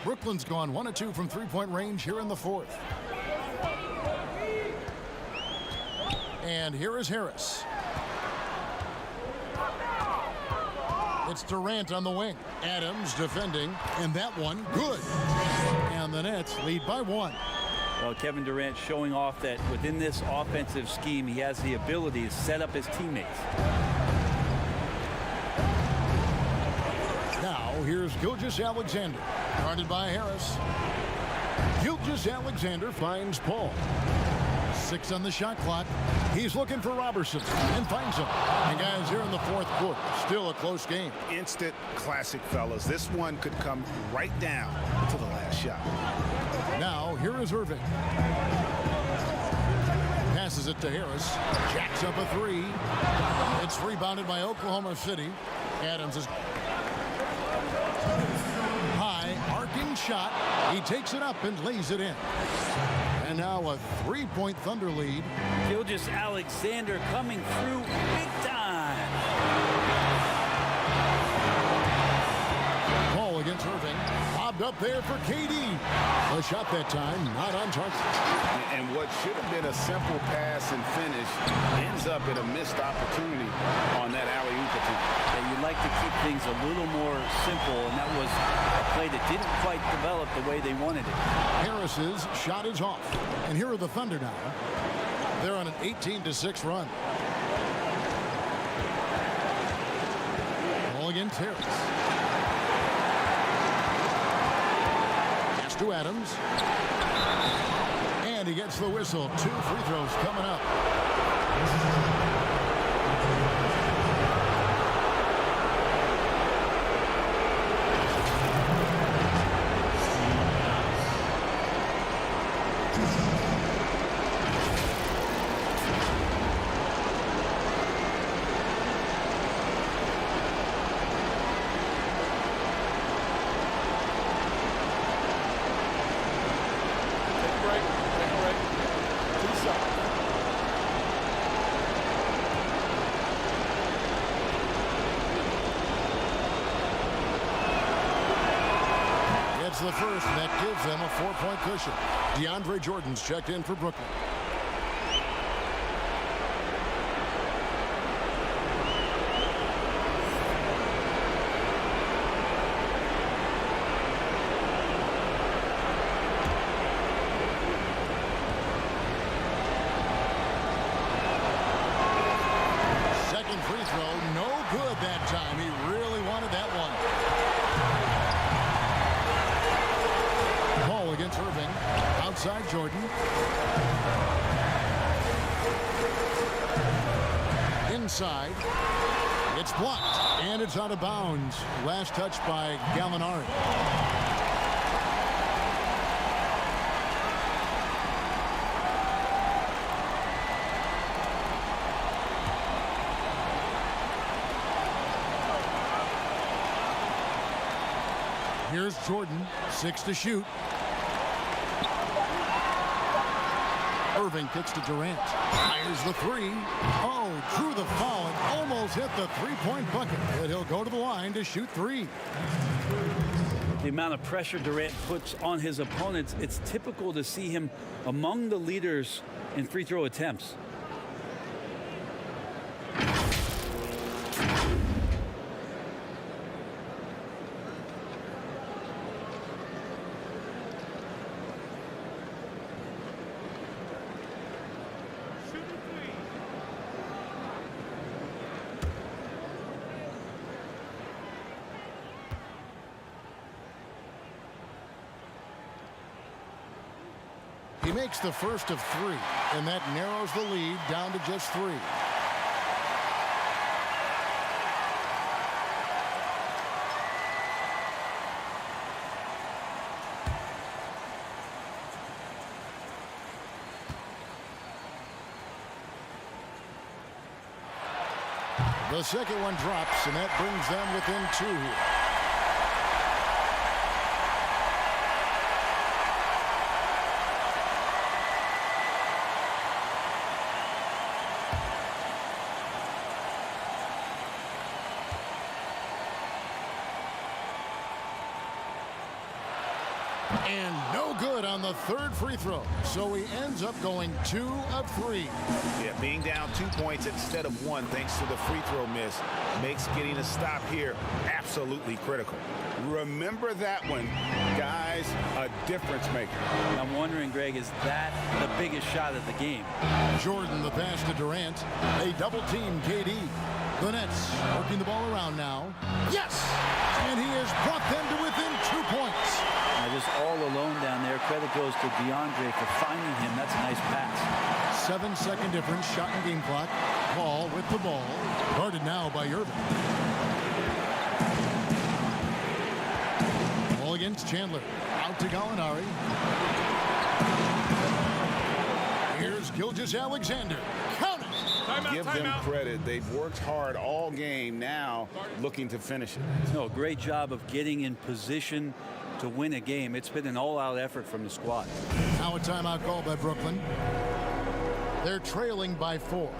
Brooklyn's gone 1 of 2 from three-point range here in the fourth. And here is Harris. It's Durant on the wing. Adams defending, and that one good. And the Nets lead by 1. Well, Kevin Durant showing off that within this offensive scheme, he has the ability to set up his teammates. Now, here's Gilgeous-Alexander, guarded by Harris. Gilgeous-Alexander finds Paul. 6 on the shot clock. He's looking for Robertson and finds him. And guys, here in the fourth quarter, still a close game. Instant classic, fellas. This one could come right down to the last shot. Now, here is Irving. Passes it to Harris. Jacks up a 3. It's rebounded by Oklahoma City. Adams is high, arcing shot. He takes it up and lays it in. And now a 3-point Thunder lead. Gilgeous-Alexander coming through big time. Ball against Irving. Lobbed up there for KD. A shot that time, not on target. And what should have been a simple pass and finish ends up in a missed opportunity on that alley-oop attempt. Yeah, you'd like to keep things a little more simple, and that was a play that didn't quite develop the way they wanted it. Harris's shot is off. And here are the Thunder now. They're on an 18-6 run. Ball against Harris. Pass to Adams. And he gets the whistle. 2 free throws coming up. The first, that gives them a 4-point cushion. DeAndre Jordan's checked in for Brooklyn. Second free throw, outside Jordan. Inside. It's blocked, and it's out of bounds. Last touch by Gallinari. Here's Jordan, 6 to shoot. Irving kicks to Durant. Fires the three. Oh, drew the foul and almost hit the three-point bucket. But he'll go to the line to shoot 3. The amount of pressure Durant puts on his opponents, it's typical to see him among the leaders in free throw attempts. He makes the first of 3, and that narrows the lead down to just 3. The second one drops, and that brings them within 2 here. And no good on the third free throw. So he ends up going 2 of 3. Yeah, being down 2 points instead of 1 thanks to the free throw miss makes getting a stop here absolutely critical. Remember that one, guys, a difference maker. I'm wondering, Greg, is that the biggest shot of the game? Jordan, the pass to Durant. They double team KD. The Nets working the ball around now. Yes! And he has brought them to within 2 points. Just all alone down there. Credit goes to DeAndre for finding him. That's a nice pass. 7-second difference, shot and game clock. Paul with the ball. Guarded now by Irving. Ball against Chandler. Out to Gallinari. Here's Gilgeous-Alexander. Count it! Give them credit. They've worked hard all game, now looking to finish it. No, great job of getting in position to win a game. It's been an all-out effort from the squad. Now a timeout call by Brooklyn. They're trailing by 4.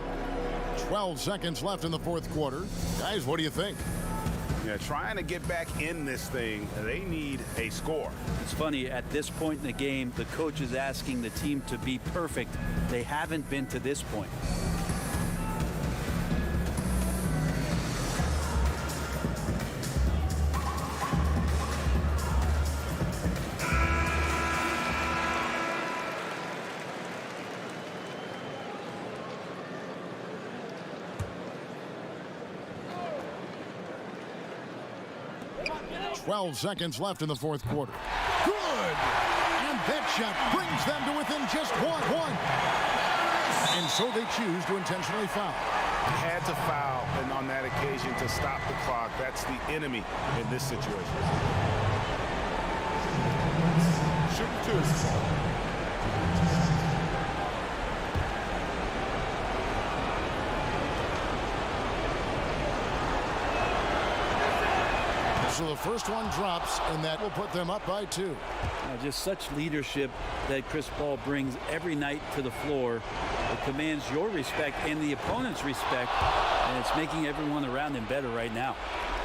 12 seconds left in the fourth quarter. Guys, what do you think? Yeah, trying to get back in this thing, they need a score. It's funny, at this point in the game, the coach is asking the team to be perfect. They haven't been to this point. Seconds left in the fourth quarter. Good! And that shot brings them to within just 1. And so they choose to intentionally foul. Had to foul, and on that occasion to stop the clock. That's the enemy in this situation. Shooting 2. So the first one drops, and that will put them up by 2. Just such leadership that Chris Paul brings every night to the floor. It commands your respect and the opponent's respect, and it's making everyone around him better right now.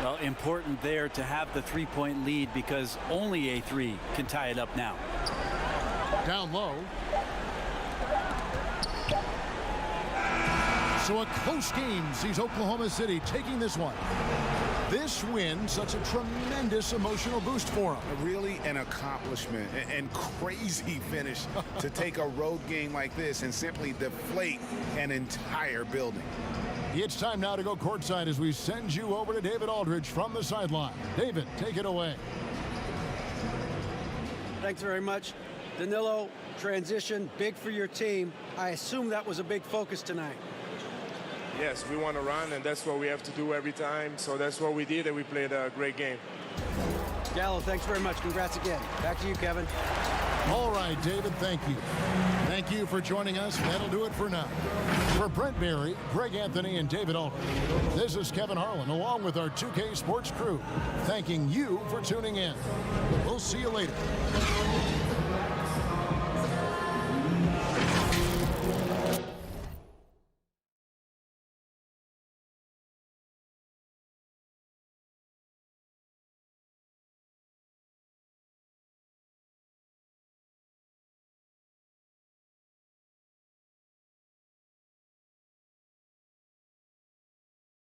Well, important there to have the three-point lead because only a 3 can tie it up now. Down low. So a close game sees Oklahoma City taking this one. This win, such a tremendous emotional boost for them. Really an accomplishment and crazy finish to take a road game like this and simply deflate an entire building. It's time now to go courtside as we send you over to David Aldridge from the sideline. David, take it away. Thanks very much. Danilo, transition, big for your team. I assume that was a big focus tonight. Yes, we want to run, and that's what we have to do every time. So that's what we did, and we played a great game. Gallo, thanks very much. Congrats again. Back to you, Kevin. All right, David, thank you. Thank you for joining us. That'll do it for now. For Brent Berry, Greg Anthony, and David Aldridge, this is Kevin Harlan, along with our 2K Sports crew, thanking you for tuning in. We'll see you later.